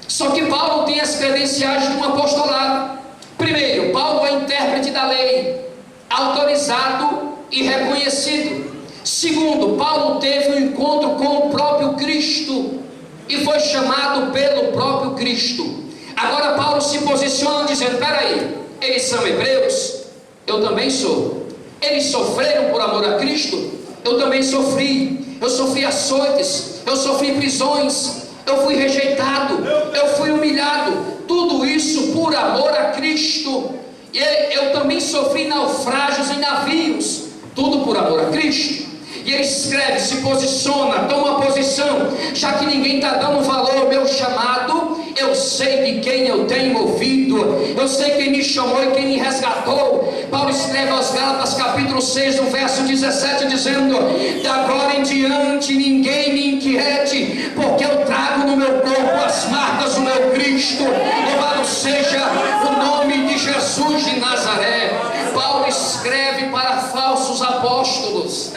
Só que Paulo tem as credenciais de um apostolado. Primeiro, Paulo é intérprete da lei, autorizado e reconhecido. Segundo, Paulo teve um encontro com o próprio Cristo e foi chamado pelo próprio Cristo. Agora Paulo se posiciona dizendo: peraí, eles são hebreus? Eu também sou. Eles sofreram por amor a Cristo? Eu também sofri. Eu sofri açoites, eu sofri prisões, eu fui rejeitado, eu fui humilhado. Tudo isso por amor a Cristo. E eu também sofri naufrágios em navios, tudo por amor a Cristo. E ele escreve, se posiciona, toma posição, já que ninguém está dando valor ao meu chamado. Eu sei de quem eu tenho ouvido, eu sei quem me chamou e quem me resgatou. Paulo escreve aos Gálatas capítulo 6, no verso 17, dizendo: de agora em diante ninguém me inquiete, porque eu trago no meu corpo as marcas do meu Cristo. Louvado seja o nome de Jesus de Nazaré. Paulo escreve para falsos apóstolos.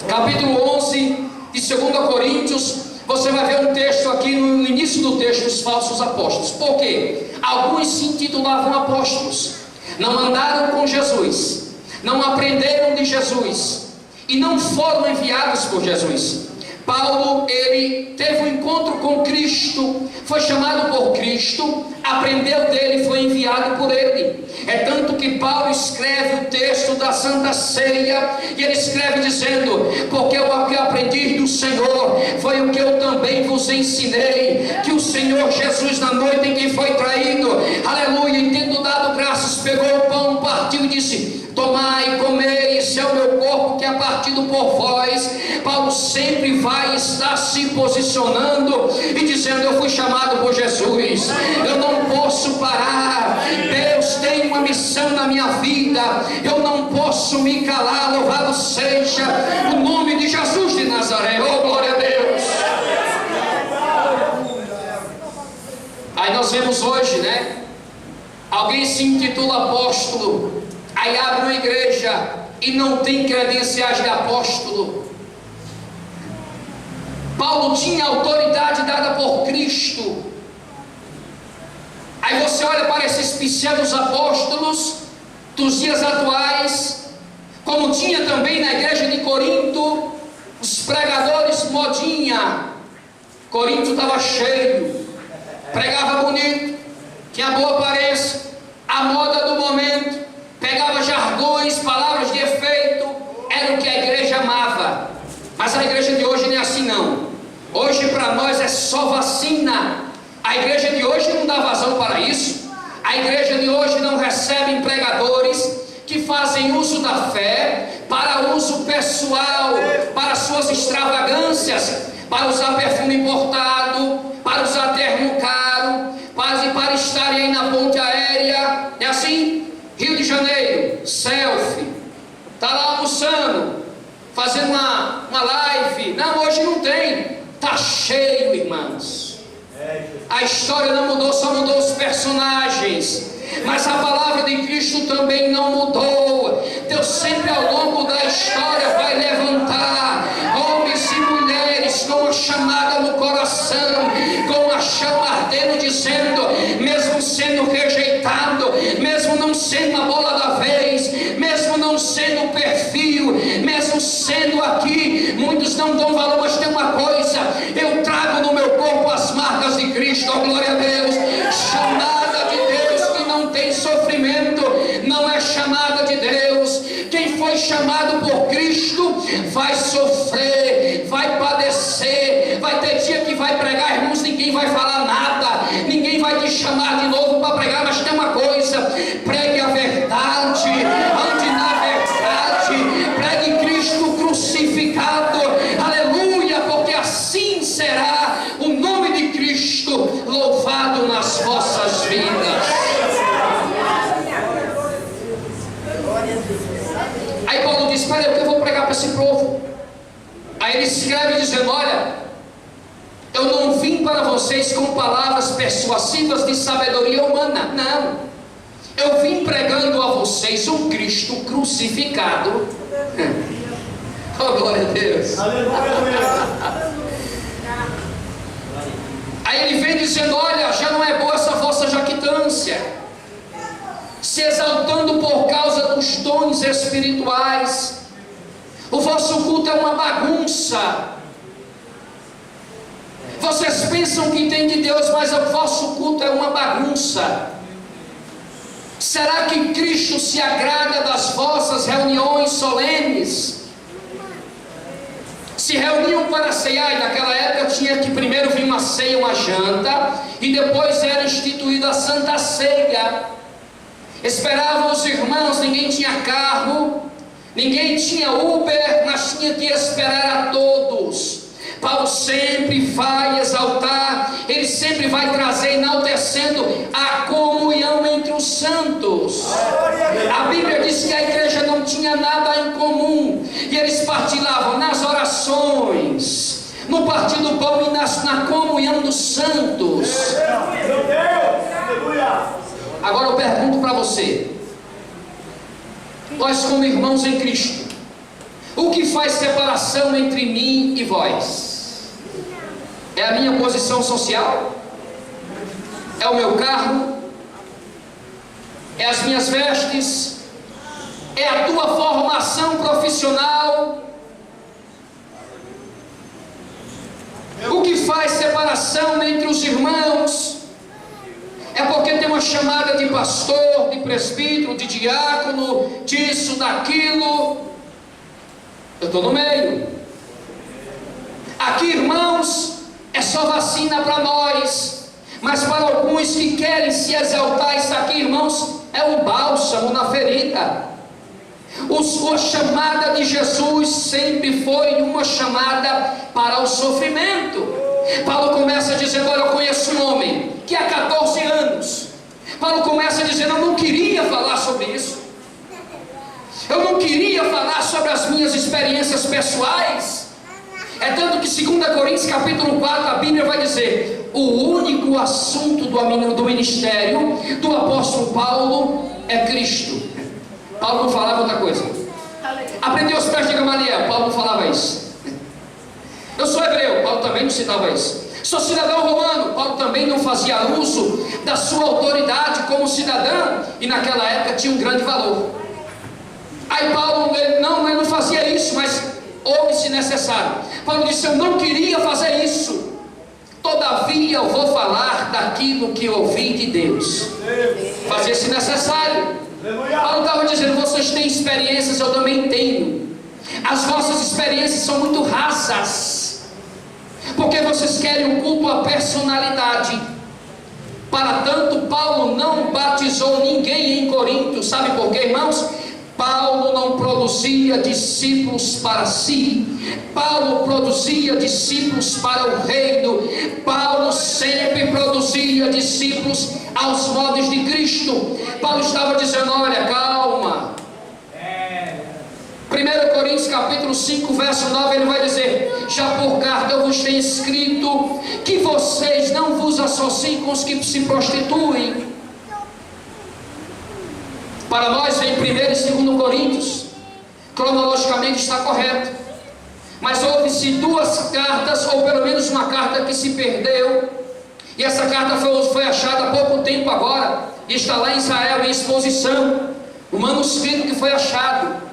Capítulo 11 de 2 Coríntios, você vai ver um texto aqui no início do texto, os falsos apóstolos. Por quê? Alguns se intitulavam apóstolos, não andaram com Jesus, não aprenderam de Jesus e não foram enviados por Jesus. Paulo, ele teve um encontro com Cristo, foi chamado por Cristo, aprendeu dele e foi enviado por ele. É tanto que Paulo escreve o texto da Santa Ceia, e ele escreve dizendo: porque o que aprendi do Senhor foi o que eu também vos ensinei, que o Senhor Jesus, na noite em que foi traído, aleluia, e tendo dado graças, pegou o pão, partiu e disse: tomai e comei, esse é o meu corpo que é partido por vós. Paulo sempre vai estar se posicionando e dizendo: eu fui chamado por Jesus, eu não posso parar, Deus tem uma missão na minha vida, eu não posso me calar. Louvado seja o nome de Jesus de Nazaré. Oh, glória a Deus. Aí nós vemos hoje, né, alguém se intitula apóstolo, aí abre uma igreja e não tem credenciais de apóstolo. Paulo tinha autoridade dada por Cristo. Aí você olha para esses pequenos apóstolos dos dias atuais, como tinha também na igreja de Corinto, os pregadores modinha. Corinto estava cheio, pregava bonito, tinha boa aparência, a moda do momento, pegava jargões, palavras de efeito, era o que a igreja amava. Mas a igreja de hoje não é assim não. Hoje para nós é só vacina. A igreja de hoje não dá vazão para isso. A igreja de hoje não recebe pregadores que fazem uso da fé para uso pessoal, para suas extravagâncias, para usar perfume importado, para usar terno caro, para estarem aí na ponte aérea. É assim? Rio de Janeiro, selfie, está lá almoçando, fazendo uma live. Não, hoje não tem, está cheio, irmãos. A história não mudou, só mudou os personagens, mas a palavra de Cristo também não mudou. Deus sempre ao longo da história vai levantar chamada no coração, com a chama ardendo, dizendo: mesmo sendo rejeitado, mesmo não sendo a bola da vez, mesmo não sendo o perfil, mesmo sendo aqui, muitos não dão valor, mas tem uma coisa: eu trago no meu corpo as marcas de Cristo. Oh, glória a Deus. Chamada de Deus que não tem sofrimento não é chamada de Deus. Quem foi chamado por Cristo vai sofrer, vai padecer, vai ter dia que vai pregar, irmãos, ninguém vai falar nada, ninguém vai te chamar de novo para pregar, mas tem uma coisa: pregue a verdade, ande na verdade, pregue Cristo crucificado, aleluia, porque assim será o nome de Cristo louvado nas vossas vidas. Aí Paulo diz: espera, eu vou pregar para esse povo. Aí ele escreve dizendo: olha, eu não vim para vocês com palavras persuasivas de sabedoria humana, não. Eu vim pregando a vocês um Cristo crucificado. Oh, glória a Deus. Aí ele vem dizendo: olha, já não é boa essa vossa jactância, se exaltando por causa dos dons espirituais. O vosso culto é uma bagunça. Vocês pensam que tem de Deus, mas o vosso culto é uma bagunça. Será que Cristo se agrada das vossas reuniões solenes? Se reuniam para ceiar, e naquela época tinha que primeiro vir uma ceia, uma janta, e depois era instituída a Santa Ceia. Esperavam os irmãos, ninguém tinha carro, ninguém tinha Uber, mas tinha que esperar a todos. Paulo sempre vai exaltar, ele sempre vai trazer, enaltecendo a comunhão entre os santos. A Bíblia diz que a igreja não tinha nada em comum, e eles partilhavam nas orações, no partir do pão e na comunhão dos santos. Agora eu pergunto para você: nós como irmãos em Cristo, o que faz separação entre mim e vós? É a minha posição social? É o meu carro? É as minhas vestes? É a tua formação profissional? O que faz separação entre os irmãos? É porque tem uma chamada de pastor, de presbítero, de diácono, disso, daquilo. Eu estou no meio. Aqui, irmãos, é só vacina para nós, mas para alguns que querem se exaltar, isso aqui, irmãos, é um bálsamo na ferida. A chamada de Jesus sempre foi uma chamada para o sofrimento. Paulo começa dizendo: olha, eu conheço um homem que há 14 anos. Paulo começa dizendo: eu não queria falar sobre isso, eu não queria falar sobre as minhas experiências pessoais. É tanto que 2 Coríntios capítulo 4, a Bíblia vai dizer: o único assunto do ministério do apóstolo Paulo é Cristo. Paulo não falava outra coisa. Aprendeu os pés de Gamaliel, Paulo não falava isso. Eu sou hebreu, Paulo também não citava isso. Sou cidadão romano, Paulo também não fazia uso da sua autoridade como cidadão, e naquela época tinha um grande valor. Aí Paulo, ele não fazia isso, mas ouve se necessário. Paulo disse: eu não queria fazer isso, todavia eu vou falar daquilo que ouvi de Deus. Fazia-se necessário. Paulo estava dizendo: vocês têm experiências, eu também tenho. As vossas experiências são muito rasas, porque vocês querem um culto à personalidade. Para tanto, Paulo não batizou ninguém em Corinto. Sabe por quê, irmãos? Paulo não produzia discípulos para si, Paulo produzia discípulos para o reino. Paulo sempre produzia discípulos aos modos de Cristo. Paulo estava dizendo: olha, calma. 1 Coríntios capítulo 5 verso 9, ele vai dizer: já por carta eu vos tenho escrito que vocês não vos associem com os que se prostituem. Para nós, em 1 e 2 Coríntios, cronologicamente está correto. Mas houve-se 2 cartas, ou pelo menos uma carta que se perdeu, e essa carta foi achada há pouco tempo agora, e está lá em Israel em exposição, o manuscrito que foi achado.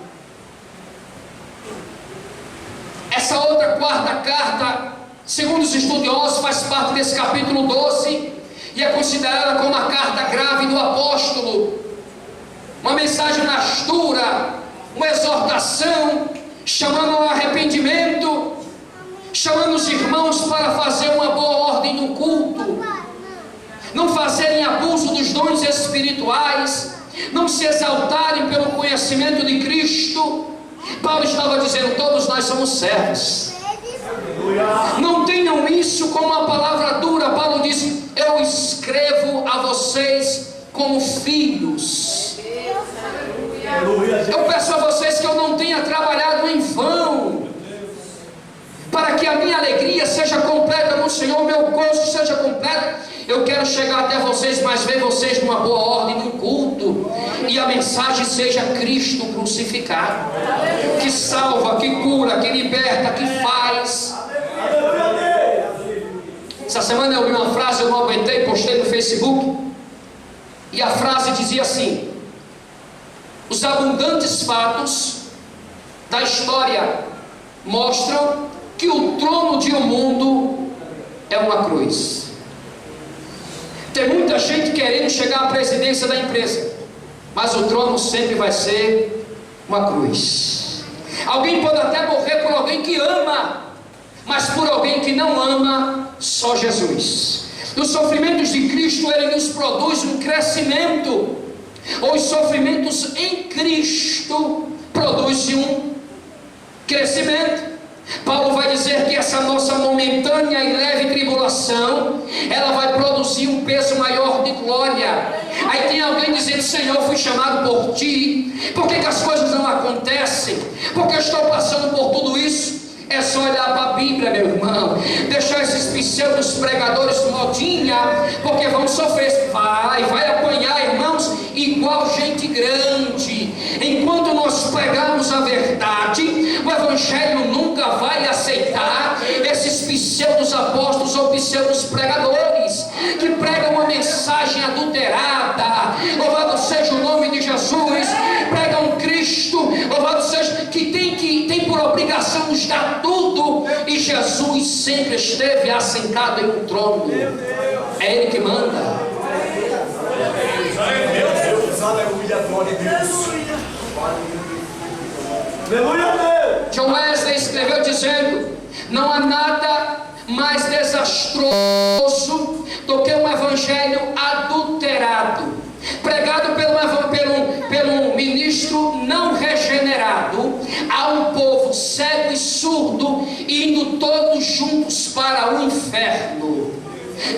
Essa outra 4ª carta, segundo os estudiosos, faz parte desse capítulo 12, e é considerada como a carta grave do apóstolo, uma mensagem mais dura, uma exortação, chamando ao arrependimento, chamando os irmãos para fazer uma boa ordem no culto, não fazerem abuso dos dons espirituais, não se exaltarem pelo conhecimento de Cristo. Paulo estava dizendo: todos nós somos servos, não tenham isso como uma palavra dura. Paulo diz: eu escrevo a vocês como filhos. Eu peço a vocês que eu não tenha trabalhado em vão, para que a minha alegria seja completa no Senhor, meu gozo seja completo. Eu quero chegar até vocês, mas ver vocês numa boa ordem, num culto, e a mensagem seja Cristo crucificado, que salva, que cura, que liberta, que faz. Essa semana eu vi uma frase, eu não aguentei, postei no Facebook, e a frase dizia assim: os abundantes fatos da história mostram que o trono de um mundo é uma cruz. Tem muita gente querendo chegar à presidência da empresa, mas o trono sempre vai ser uma cruz. Alguém pode até morrer por alguém que ama, mas por alguém que não ama, só Jesus. Os sofrimentos de Cristo, Ele nos produz um crescimento. Os sofrimentos em Cristo produzem um crescimento. Paulo vai dizer que essa nossa momentânea e leve tribulação, ela vai produzir um peso maior de glória. Aí tem alguém dizendo: Senhor, fui chamado por Ti, por que as coisas não acontecem? Porque eu estou passando por tudo isso? É só olhar para a Bíblia, meu irmão. Deixar esses pseudos pregadores modinha, porque vão sofrer. Vai apanhar, irmãos, igual gente grande. Enquanto nós pregarmos a verdade, o Evangelho nunca vai aceitar esses pseudos apóstolos ou pseudos pregadores que pregam uma mensagem adulterada. Louvado seja o nome de Jesus. Pregam Cristo, louvado seja, que tem por obrigação nos dar tudo, e Jesus sempre esteve assentado em um trono. É Ele que manda. John Wesley escreveu dizendo: não há nada mais desastroso do que um evangelho adulterado, pregado pelo ministro não regenerado a um povo cego e surdo, indo todos juntos para o inferno.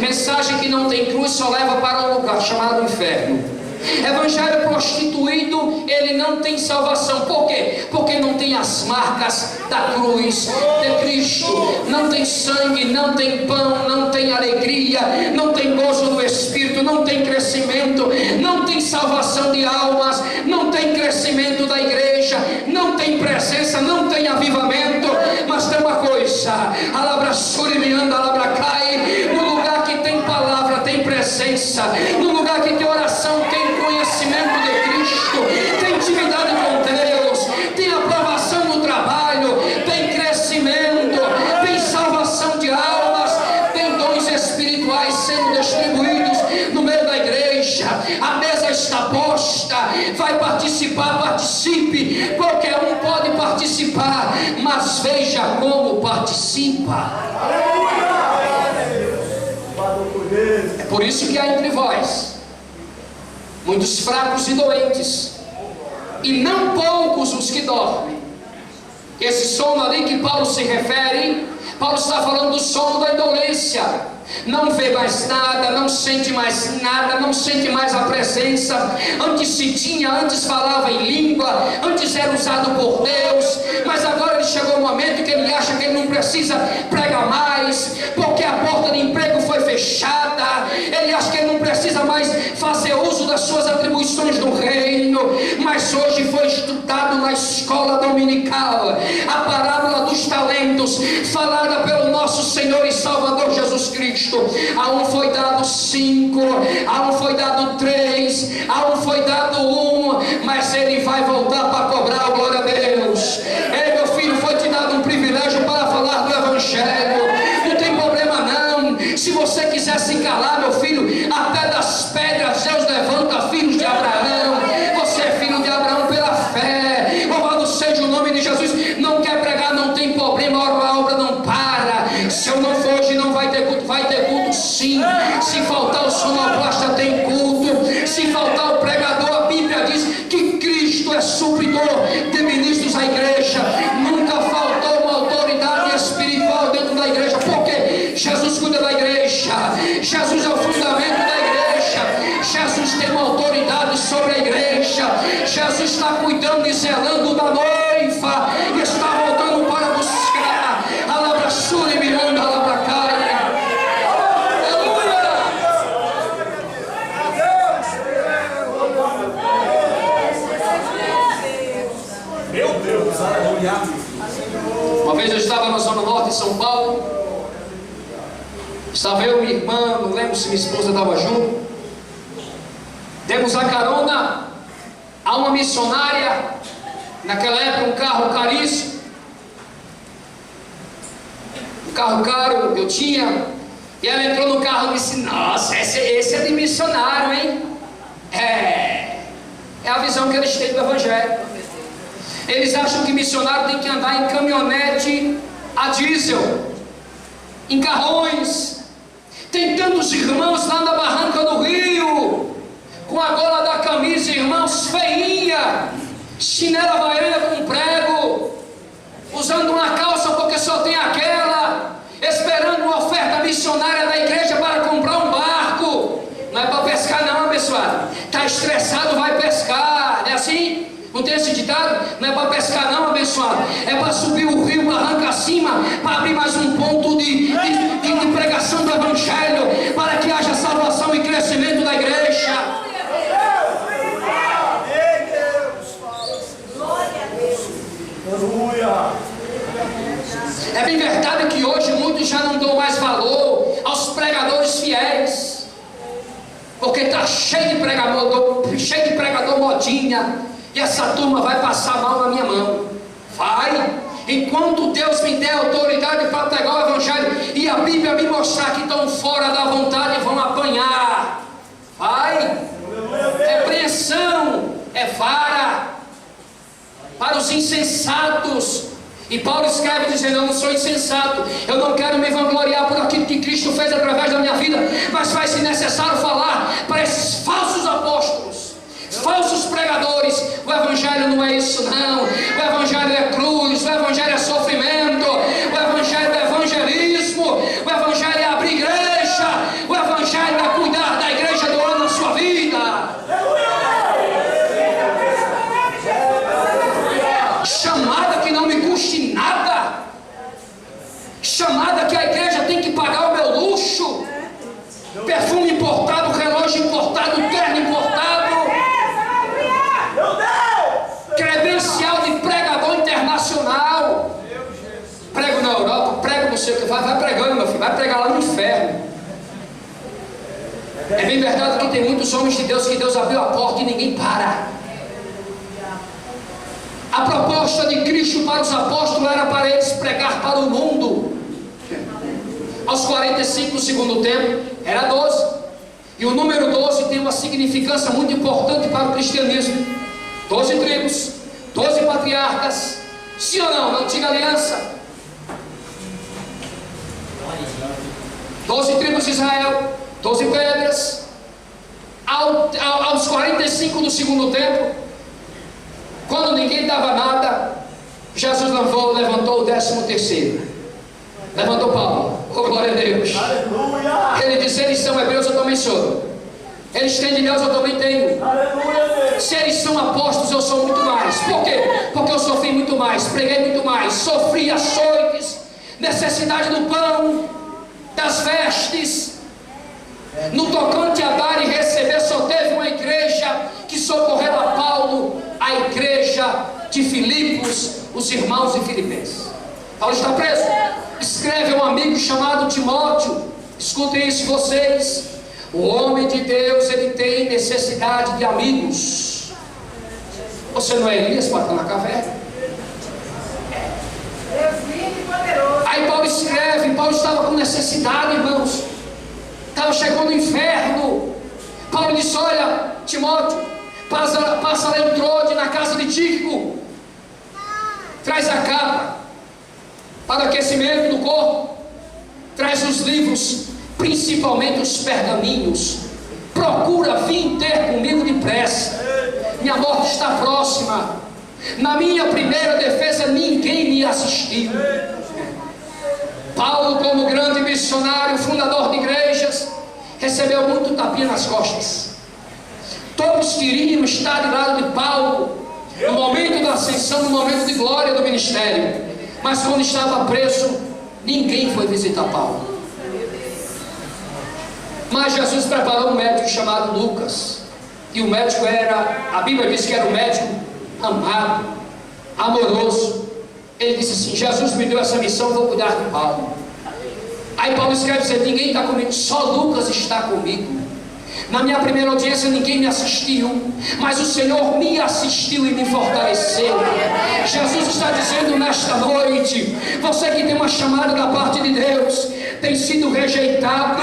Mensagem que não tem cruz só leva para um lugar chamado inferno. Evangelho prostituído, ele não tem salvação. Por quê? Porque não tem as marcas da cruz de Cristo. Não tem sangue, não tem pão, não tem alegria, não tem gozo do Espírito, não tem crescimento, não tem salvação de almas, não tem crescimento da igreja, não tem presença, não tem avivamento. Mas tem uma coisa: alabraçuri me anda, alabracai. No lugar que tem palavra, tem presença. No lugar que tem oração, tem conhecimento de Cristo, tem intimidade com Deus, tem aprovação no trabalho, tem crescimento, tem salvação de almas, tem dons espirituais sendo distribuídos no meio da igreja. A mesa está posta. Vai participar, participe. Qualquer um pode participar, mas veja como participa. É por isso que há entre vós muitos fracos e doentes, e não poucos os que dormem. Esse sono ali que Paulo se refere, Paulo está falando do sono da indolência. Não vê mais nada, não sente mais nada, não sente mais a presença. Antes se tinha, antes falava em língua, antes era usado por Deus, mas agora ele chegou um momento que ele acha que ele não precisa pregar mais, porque a porta de emprego foi fechada. Ele acha que ele não precisa mais fazer uso das suas atribuições no reino. Mas hoje foi estudado na escola dominical a parábola dos talentos. Espíritos, falada pelo nosso Senhor e Salvador Jesus Cristo. A um foi dado 5, a um foi dado 3, a um foi dado 1, mas ele vai voltar para cobrar, glória a Deus. Ei, meu filho, foi te dado um privilégio para falar do Evangelho. Não tem problema não. Se você quiser se calar, meu filho, até das pedras Deus levanta filhos de Abraão. Você é filho de Abraão pela fé. Louvado seja o nome de Jesus. Não quer pregar, não tem problema, a obra não para. Se eu não for hoje, não vai ter culto. Vai ter culto sim. Se faltar o sonoplasta, tem culto. Se faltar o pregador, a Bíblia diz que Cristo é supridor de ministros da igreja. Nunca faltou uma autoridade espiritual dentro da igreja. Por quê? Jesus cuida da igreja. Jesus é o fundamento da igreja. Jesus tem uma autoridade sobre a igreja. Jesus está cuidando e zelando da noiva. E está voltando para buscar. Alabraçura e miranda, alabracaia. Aleluia! Meu Deus, aleluia. Uma vez eu estava na Zona Norte de São Paulo. Estava eu e minha irmã, não lembro se minha esposa estava junto. Demos a carona a uma missionária, naquela época um carro caríssimo, um carro caro eu tinha, e ela entrou no carro e disse: nossa, esse é de missionário, hein? É a visão que eles têm do Evangelho. Eles acham que missionário tem que andar em caminhonete a diesel, em carrões. Tem tantos irmãos lá na barranca do Rio, com a gola da camisa, irmãos, feinha, chinela havaiana com prego, usando uma calça porque só tem aquela, esperando uma oferta missionária da igreja para comprar um barco. Não é para pescar não, abençoado. Está estressado, vai pescar, não é assim? Não tem esse ditado? Não é para pescar não, abençoado. É para subir o rio, barranca acima, para abrir mais um ponto de pregação do Evangelho, para que haja salvação e crescimento da igreja. É bem verdade que hoje muitos já não dão mais valor aos pregadores fiéis, porque está cheio de pregador modinha, e essa turma vai passar mal na minha mão. Vai, enquanto Deus me der autoridade para pregar o Evangelho e a Bíblia me mostrar que estão fora da vontade, vão apanhar. Vai, repreensão é vara para os insensatos. E Paulo escreve dizendo: eu não sou insensato, eu não quero me vangloriar por aquilo que Cristo fez através da minha vida, mas faz-se necessário falar para esses falsos apóstolos, falsos pregadores: o Evangelho não é isso não, o Evangelho é cruz, o Evangelho é sofrimento, o Evangelho é evangelismo, o Evangelho é abrir igreja, o Evangelho é cuidar da igreja do ano na sua vida. Chamada que não me custe nada, chamada que a igreja tem que pagar o meu luxo, perfume importado, relógio importado, terno importado, credencial de pregador internacional, prego na Europa, prego não sei o que, vai pregando, meu filho, vai pregar lá no inferno. É bem verdade que tem muitos homens de Deus que Deus abriu a porta e ninguém para. A proposta de Cristo para os apóstolos era para eles pregar para o mundo. Aos 45 do segundo tempo, era 12. E o número 12 tem uma significância muito importante para o cristianismo. 12 tribos, 12 patriarcas. Sim ou não? Na antiga aliança. 12 tribos de Israel, 12 pedras. Aos 45 do segundo tempo, quando ninguém dava nada, Jesus levantou o 13º. Levantou Paulo. Oh, glória a Deus. Aleluia. Ele disse: eles são hebreus, eu também sou. Eles têm de Deus, eu também tenho. Aleluia. Se eles são apóstolos, eu sou muito mais. Por quê? Porque eu sofri muito mais, preguei muito mais, sofri açoites, necessidade do pão, das vestes. No tocante a dar e receber, só teve uma igreja que socorreu a Paulo, a igreja de Filipos, os irmãos de Filipenses. Paulo está preso. Escreve a um amigo chamado Timóteo. Escutem isso vocês. O homem de Deus, ele tem necessidade de amigos. Você não é Elias para estar na caverna? Aí Paulo escreve. Paulo estava com necessidade, irmãos. Estava chegando o inferno. Paulo disse: olha, Timóteo, passa lá em Trode, na casa de Tíquico. Traz a capa para o aquecimento do corpo. Traz os livros, principalmente os pergaminhos. Procura vir ter comigo depressa. Minha morte está próxima. Na minha primeira defesa ninguém me assistiu. Paulo, como grande missionário, fundador de igrejas, recebeu muito tapinha nas costas. Todos queriam estar de lado de Paulo no momento da ascensão, no momento de glória do ministério. Mas quando estava preso, ninguém foi visitar Paulo. Mas Jesus preparou um médico chamado Lucas. E o médico era, a Bíblia diz que era um médico amado, amoroso. Ele disse assim: Jesus me deu essa missão, vou cuidar de Paulo. Aí Paulo escreve dizendo: ninguém está comigo, só Lucas está comigo. Na minha primeira audiência ninguém me assistiu, mas o Senhor me assistiu e me fortaleceu. Jesus está dizendo nesta noite: você que tem uma chamada da parte de Deus, tem sido rejeitado.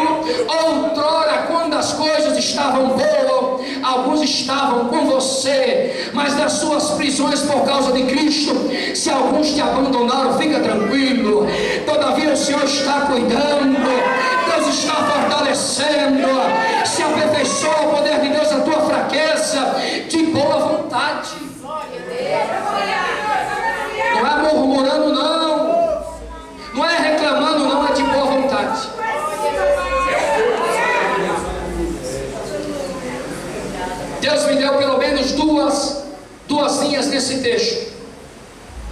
Outrora, quando as coisas estavam boas, alguns estavam com você, mas nas suas prisões por causa de Cristo, se alguns te abandonaram, fica tranquilo. Todavia o Senhor está cuidando, Deus está fortalecendo. Se aperfeiçoa o poder de Deus na tua fraqueza, de boa vontade. Não é murmurando, não. Não é reclamando, não. É de boa vontade. Deus me deu pelo menos duas linhas nesse texto.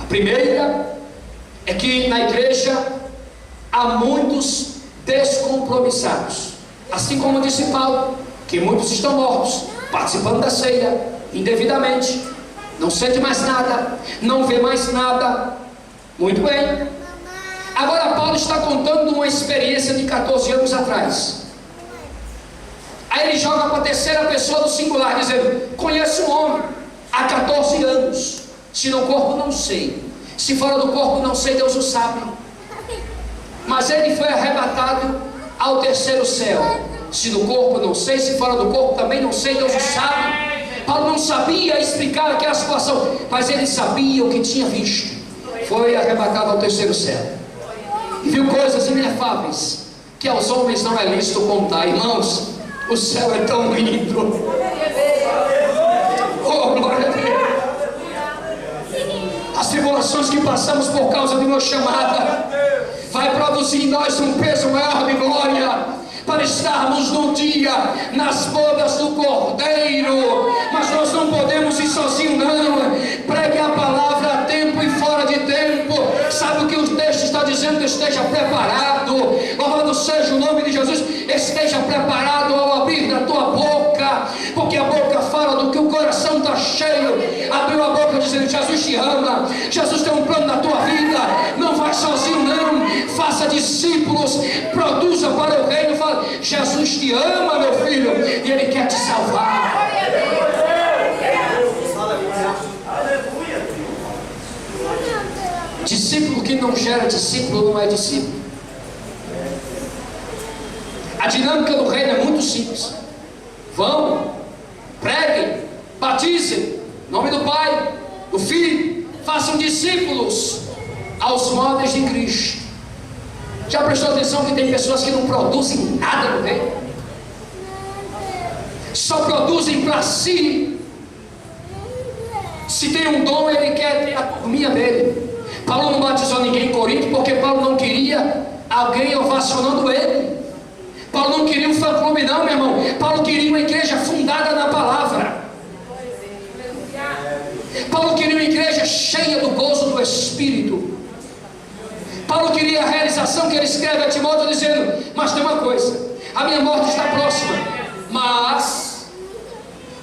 A primeira é que na igreja há muitos descompromissados. Assim como disse Paulo, que muitos estão mortos, participando da ceia, indevidamente, não sente mais nada, não vê mais nada. Muito bem. Agora Paulo está contando uma experiência de 14 anos atrás. Aí ele joga para a terceira pessoa do singular, dizendo: conheço um homem há 14 anos. Se no corpo não sei, se fora do corpo não sei, Deus o sabe. Mas ele foi arrebatado ao terceiro céu. Se no corpo não sei, se fora do corpo também não sei, Deus o sabe. Paulo não sabia explicar aquela situação, mas ele sabia o que tinha visto. Foi arrebatado ao terceiro céu e viu coisas inefáveis que aos homens não é lícito contar. Irmãos, o céu é tão lindo. Oh, glória a Deus. As tribulações que passamos por causa de uma chamada vai produzir em nós um peso maior de glória, para estarmos no dia nas bodas do Cordeiro. Mas nós não podemos ir sozinhos, não. Pregue a palavra a tempo e fora de tempo. Sabe o que o texto está dizendo? Esteja preparado. Louvado seja o nome de Jesus. Esteja preparado ao abrir da tua boca, porque a boca fala do que o coração está cheio. Abriu a boca dizendo: Jesus te ama, Jesus tem um plano na tua vida. Não vai sozinho, não. Faça discípulos, produza para o reino. Fala: Jesus te ama, meu filho, e Ele quer te salvar. Discípulo que não gera discípulo não é discípulo. A dinâmica do reino é muito simples. Vão, preguem, batizem, em nome do Pai, do Filho, façam discípulos aos moldes de Cristo. Já prestou atenção que tem pessoas que não produzem nada no reino? Só produzem para si. Se tem um dom, ele quer ter a turminha dele. Paulo não batizou ninguém em Corinto porque Paulo não queria alguém ovacionando ele. Paulo não queria um fã-clube, não, meu irmão. Paulo queria uma igreja fundada na palavra. Paulo queria uma igreja cheia do gozo do Espírito. Paulo queria a realização que ele escreve a Timóteo dizendo: mas tem uma coisa, a minha morte está próxima, mas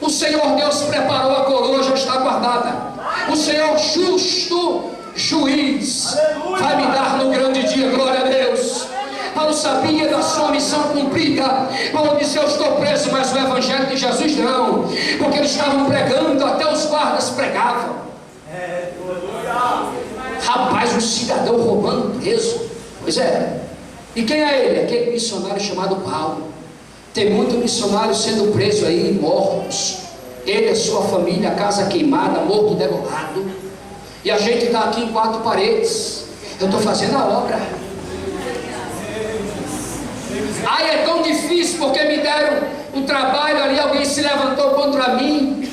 o Senhor Deus preparou a coroa, já está guardada. O Senhor justo juiz, vai me dar no grande dia. Glória a Deus. Paulo sabia da sua missão cumprida. Paulo disse: eu estou preso, mas o evangelho de Jesus não, porque eles estavam pregando, até os guardas pregavam. Rapaz, um cidadão roubando preso. Pois é. E quem é ele? Aquele missionário chamado Paulo. Tem muito missionário sendo preso aí, mortos. Ele, a sua família, a casa queimada, morto, degolado. E a gente está aqui em 4 paredes. Eu estou fazendo a obra. Ai, é tão difícil porque me deram um trabalho ali, alguém se levantou contra mim.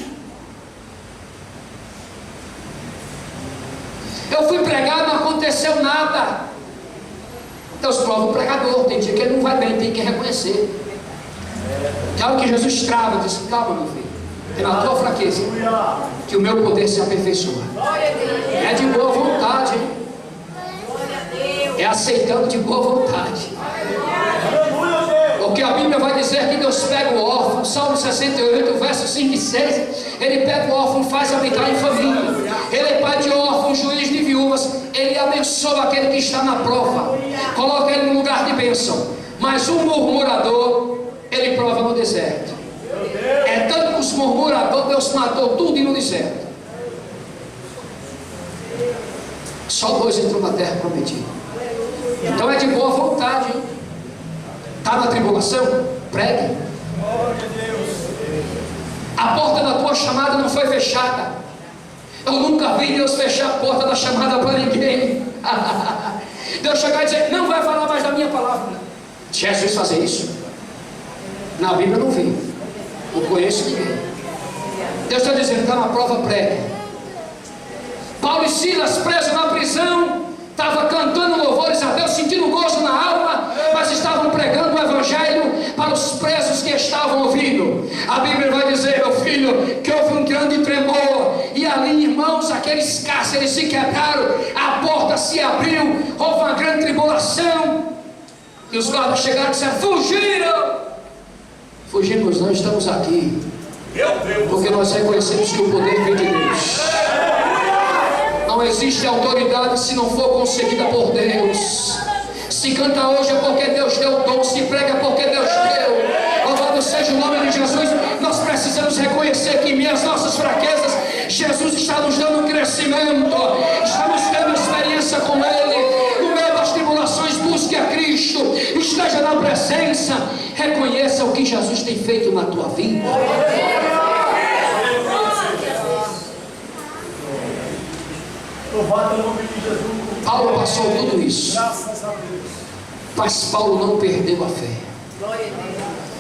Eu fui pregar, não aconteceu nada. Deus prova o pregador. Tem dia que ele não vai bem, tem que reconhecer. É algo que Jesus trava, disse: calma, meu filho, é na tua fraqueza que o meu poder se aperfeiçoa. É de boa vontade, hein? É aceitando de boa vontade. Porque a Bíblia vai dizer que Deus pega o órfão. Salmo 68, versos 5 e 6. Ele pega o órfão e faz habitar em família. Ele é pai de órfãos, juiz de viúvas. Ele abençoa aquele que está na prova, coloca ele no lugar de bênção. Mas um murmurador ele prova no deserto. É tanto que os murmuradores, Deus matou tudo e no deserto. Só 2 entrou na terra prometida. Então é de boa vontade. Está na tribulação? Pregue. A porta da tua chamada não foi fechada. Eu nunca vi Deus fechar a porta da chamada para ninguém. Deus chegar e dizer: não vai falar mais da minha palavra. Jesus fazer isso? Na Bíblia eu não vi. Não conheço ninguém. Deus está dizendo: está na prova, pregue. Paulo e Silas, presos na prisão, estavam cantando louvores a Deus, sentindo gozo na alma, mas estavam pregando o evangelho para os presos que estavam ouvindo. A Bíblia vai dizer, meu filho, que houve um grande tremor, e ali, irmãos, aqueles cárceres se quebraram, a porta se abriu, houve uma grande tribulação, e os guardas chegaram e disseram: fugiram. Fugimos, não, estamos aqui, porque nós reconhecemos que o poder vem de Deus. Não existe autoridade se não for concedida por Deus. Se canta hoje é porque Deus deu o dom, se prega é porque Deus deu. Louvado seja o nome de Jesus. Nós precisamos reconhecer que em meio às nossas fraquezas, Jesus está nos dando crescimento, estamos tendo experiência com Ele. No meio das tribulações, busque a Cristo, esteja na presença, reconheça o que Jesus tem feito na tua vida. Paulo passou tudo isso, mas Paulo não perdeu a fé.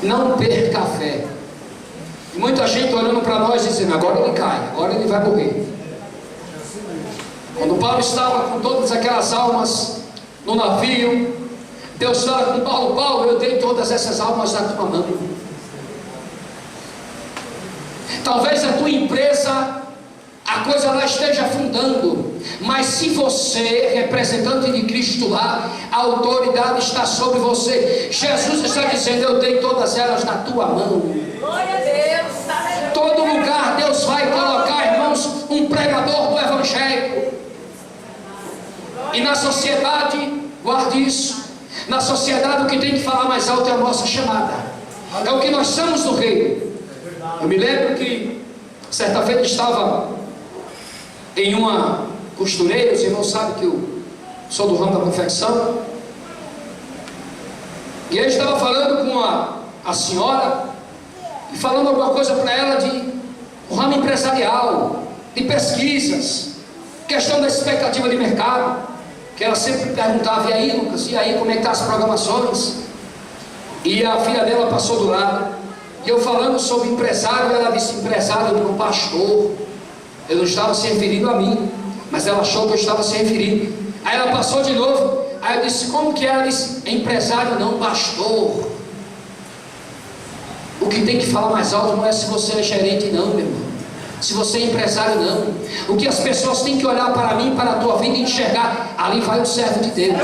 Não perca a fé. E muita gente olhando para nós dizendo: agora ele cai, agora ele vai morrer. Quando Paulo estava com todas aquelas almas no navio, Deus fala com Paulo: Paulo, eu dei todas essas almas na tua mão. Talvez a tua empresa, a coisa lá esteja afundando, mas se você, representante de Cristo lá, a autoridade está sobre você. Jesus está dizendo: eu dei todas elas na tua mão. Glória a Deus. Todo lugar Deus vai colocar, irmãos, um pregador do evangelho. E na sociedade, guarde isso, na sociedade o que tem que falar mais alto é a nossa chamada, é o que nós somos no reino. Eu me lembro que certa feita estava em uma costureira, os irmãos sabem que eu sou do ramo da confecção, e ele estava falando com a senhora, e falando alguma coisa para ela de o ramo empresarial, de pesquisas, questão da expectativa de mercado, que ela sempre perguntava: e aí, Lucas, e aí, como é que estão as programações? E a filha dela passou do lado, e eu falando sobre empresário, ela disse: empresário para o pastor. Eu não estava se referindo a mim, mas ela achou que eu estava se referindo. Aí ela passou de novo, aí eu disse: como que é? Ela disse: empresário não, pastor. O que tem que falar mais alto não é se você é gerente não, meu irmão, se você é empresário não. O que as pessoas têm que olhar para mim, para a tua vida, e enxergar: ali vai o servo de Deus.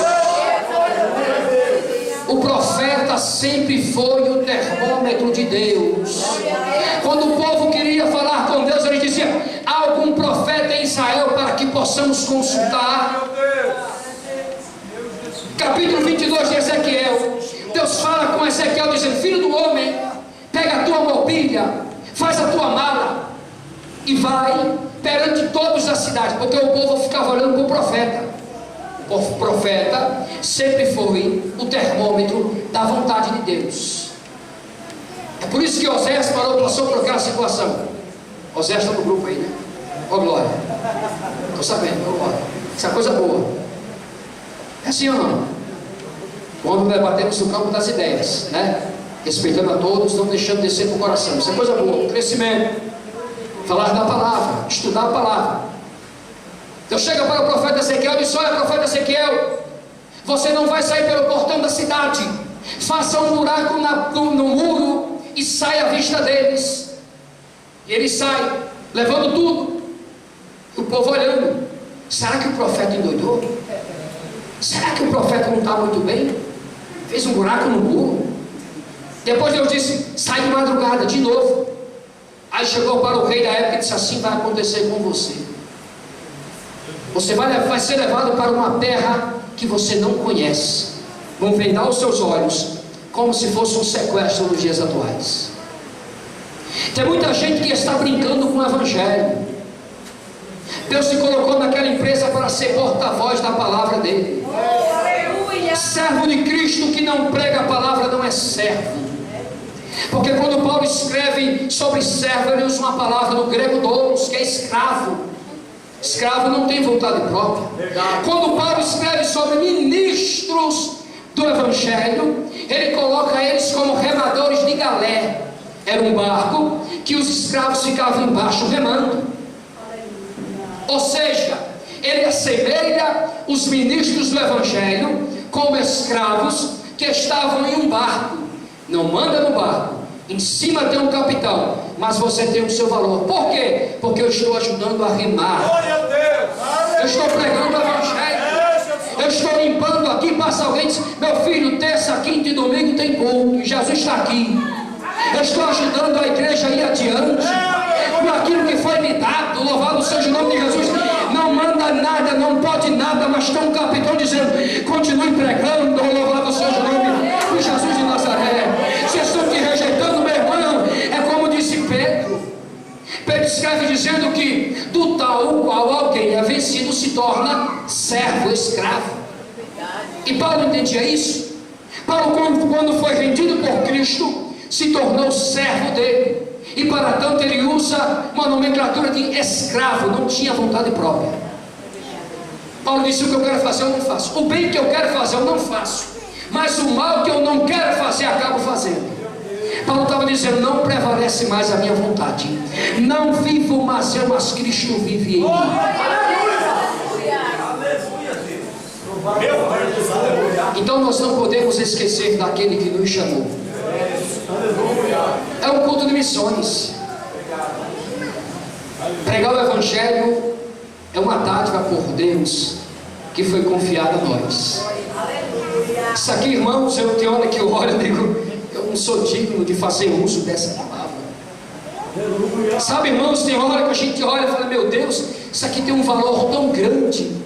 O profeta sempre foi o termômetro de Deus. Quando o povo queria falar com Deus, ele dizia: há algum profeta em Israel para que possa possamos consultar. Capítulo 22 de Ezequiel, Deus fala com Ezequiel dizendo: filho do homem, pega a tua mobília, faz a tua mala e vai perante todos da cidade, porque o povo ficava olhando para o profeta. O profeta sempre foi o termômetro da vontade de Deus. É por isso que Osés passou por aquela situação. Osés está no grupo aí, né? Ó glória, estou sabendo, ó glória. Isso é coisa boa. É assim ou não? Quando debatemos no campo das ideias, né? Respeitando a todos, não deixando descer para o coração. Isso é coisa boa, crescimento. Falar da palavra, estudar a palavra. Deus chega para o profeta Ezequiel e diz: olha, profeta Ezequiel, você não vai sair pelo portão da cidade. Faça um buraco no muro e saia à vista deles. E ele sai, levando tudo. O povo olhando. Será que o profeta endoidou? Será que o profeta não está muito bem? Fez um buraco no muro. Depois Deus disse: sai de madrugada, de novo. Aí chegou para o rei da época e disse: assim vai acontecer com você. Você vai ser levado para uma terra que você não conhece. Vão vendar os seus olhos, como se fosse um sequestro nos dias atuais. Tem muita gente que está brincando com o evangelho. Deus se colocou naquela empresa para ser porta-voz da palavra dele. Servo de Cristo que não prega a palavra não é servo. Porque quando Paulo escreve sobre servo, ele usa uma palavra do grego doulos, que é escravo. Escravo não tem vontade própria. Quando Paulo escreve sobre ministros do evangelho, ele coloca eles como remadores de galé. Era um barco que os escravos ficavam embaixo remando. Ou seja, ele assemelha os ministros do evangelho como escravos que estavam em um barco. Não manda no barco, em cima tem um capitão, mas você tem o seu valor. Por quê? Porque eu estou ajudando a rimar. Eu estou pregando o evangelho. Eu estou limpando aqui. Passa alguém e diz: meu filho, terça, quinta e domingo tem culto, e Jesus está aqui. Eu estou ajudando a igreja a ir adiante com aquilo que foi me dado. Louvado seja o nome de Jesus. Não manda nada, não pode nada, mas tem um capitão dizendo: continue pregando. Louvado seja o nome de Jesus de Nazaré. Vocês estão te rejeitando, meu irmão. É como disse Pedro. Pedro escreve dizendo que do tal qual alguém é vencido se torna servo, escravo. E Paulo entendia isso. Paulo, quando foi rendido por Cristo, se tornou servo dele. E para tanto ele usa uma nomenclatura de escravo. Não tinha vontade própria. Paulo disse: o que eu quero fazer eu não faço. O bem que eu quero fazer eu não faço. Mas o mal que eu não quero fazer acabo fazendo. Paulo estava dizendo: não prevalece mais a minha vontade. Não vivo mais eu, mas Cristo vive em mim. Então nós não podemos esquecer daquele que nos chamou. É um culto de missões. Pregar o evangelho é uma dádiva por Deus que foi confiada a nós. Isso aqui, irmãos, tem hora que eu olho e digo: eu não sou digno de fazer uso dessa palavra. Sabe, irmãos, tem hora que a gente olha e fala: meu Deus, isso aqui tem um valor tão grande.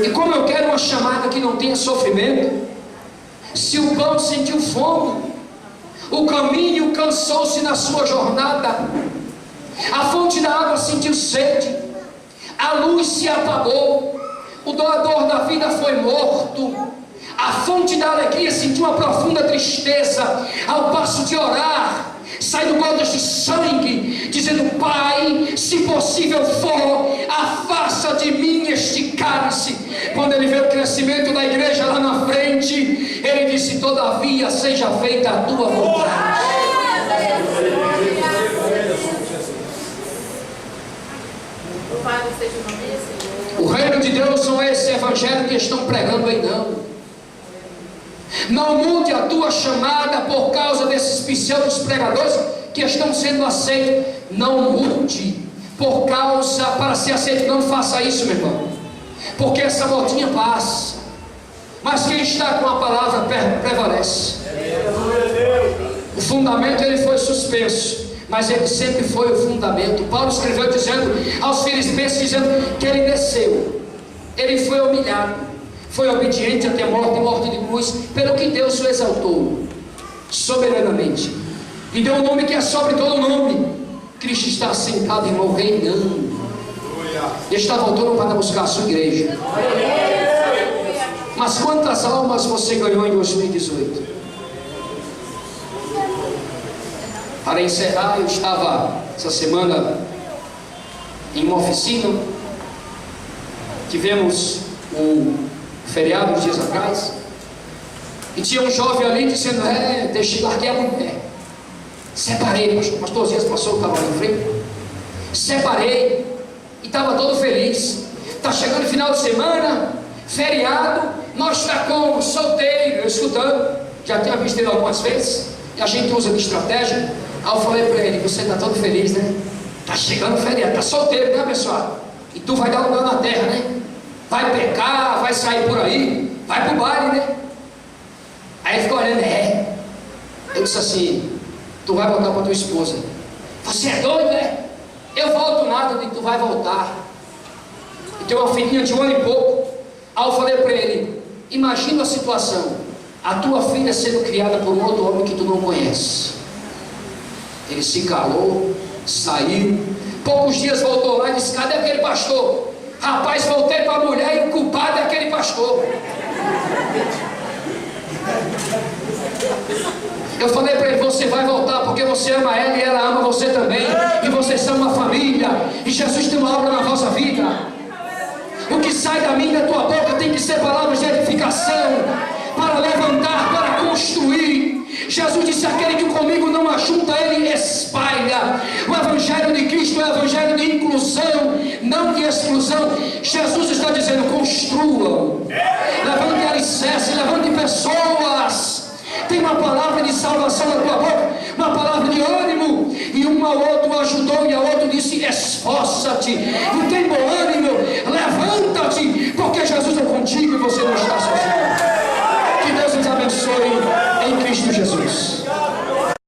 E como eu quero uma chamada que não tenha sofrimento. Se o pão sentiu fome, o caminho cansou-se na sua jornada, a fonte da água sentiu sede, a luz se apagou, o doador da vida foi morto, a fonte da alegria sentiu uma profunda tristeza, ao passo de orar, saindo gotas de sangue, dizendo: Pai, se possível for, afasta de mim este cálice. Quando ele vê o crescimento da igreja lá na frente, ele disse: todavia seja feita a tua vontade. O reino de Deus não é esse evangelho que estão pregando aí, não. Não mude a tua chamada por causa desses pseudos pregadores que estão sendo aceitos. Não mude por causa para ser aceito. Não faça isso, meu irmão, porque essa motinha passa, mas quem está com a palavra prevalece. O fundamento ele foi suspenso, mas ele sempre foi o fundamento. Paulo escreveu dizendo aos Filipenses, dizendo que ele desceu, ele foi humilhado, foi obediente até a morte e morte de cruz, pelo que Deus o exaltou soberanamente, e deu um nome que é sobre todo nome. Cristo está sentado, irmão, reinando, e está voltando para buscar a sua igreja. Mas quantas almas você ganhou em 2018? Para encerrar, eu estava essa semana em uma oficina, tivemos um feriado uns dias atrás, e tinha um jovem ali dizendo: deixei, larguei a mulher, separei, pastor Zias passou, estava ali na frente, separei, e estava todo feliz. Está chegando o final de semana, feriado, nós está como solteiro, eu escutando, já tinha visto ele algumas vezes, e a gente usa de estratégia. Aí eu falei para ele: você está todo feliz, né? Está chegando o feriado, está solteiro, né, abençoado? E tu vai dar lugar na terra, né? Vai pecar, vai sair por aí, vai pro baile, né? Aí ele ficou olhando: eu disse assim: tu vai voltar para tua esposa. Você é doido, né? Eu volto nada. Eu digo: tu vai voltar. E tem uma filhinha de 1 ano e pouco. Aí eu falei para ele: imagina a situação, a tua filha sendo criada por um outro homem que tu não conhece. Ele se calou, saiu, poucos dias voltou lá e disse: cadê aquele pastor? Rapaz, voltei para a mulher e o culpado é aquele pastor. Eu falei para ele: você vai voltar porque você ama ela e ela ama você também, e vocês são uma família, e Jesus tem uma obra na vossa vida. O que sai da minha e da tua boca tem que ser palavras de edificação, para levantar, para construir. Jesus disse: aquele que comigo não ajunta, ele espalha. O evangelho de Cristo é o evangelho de inclusão, não de exclusão. Jesus está dizendo: construam, levante alicerce, levante pessoas. Tem uma palavra de salvação na tua boca, uma palavra de ânimo, e um ao outro ajudou, e ao outro disse: esforça-te, não tem bom ânimo, levanta-te, porque Jesus é contigo e você não está sozinho. Que Deus nos abençoe em Cristo Jesus.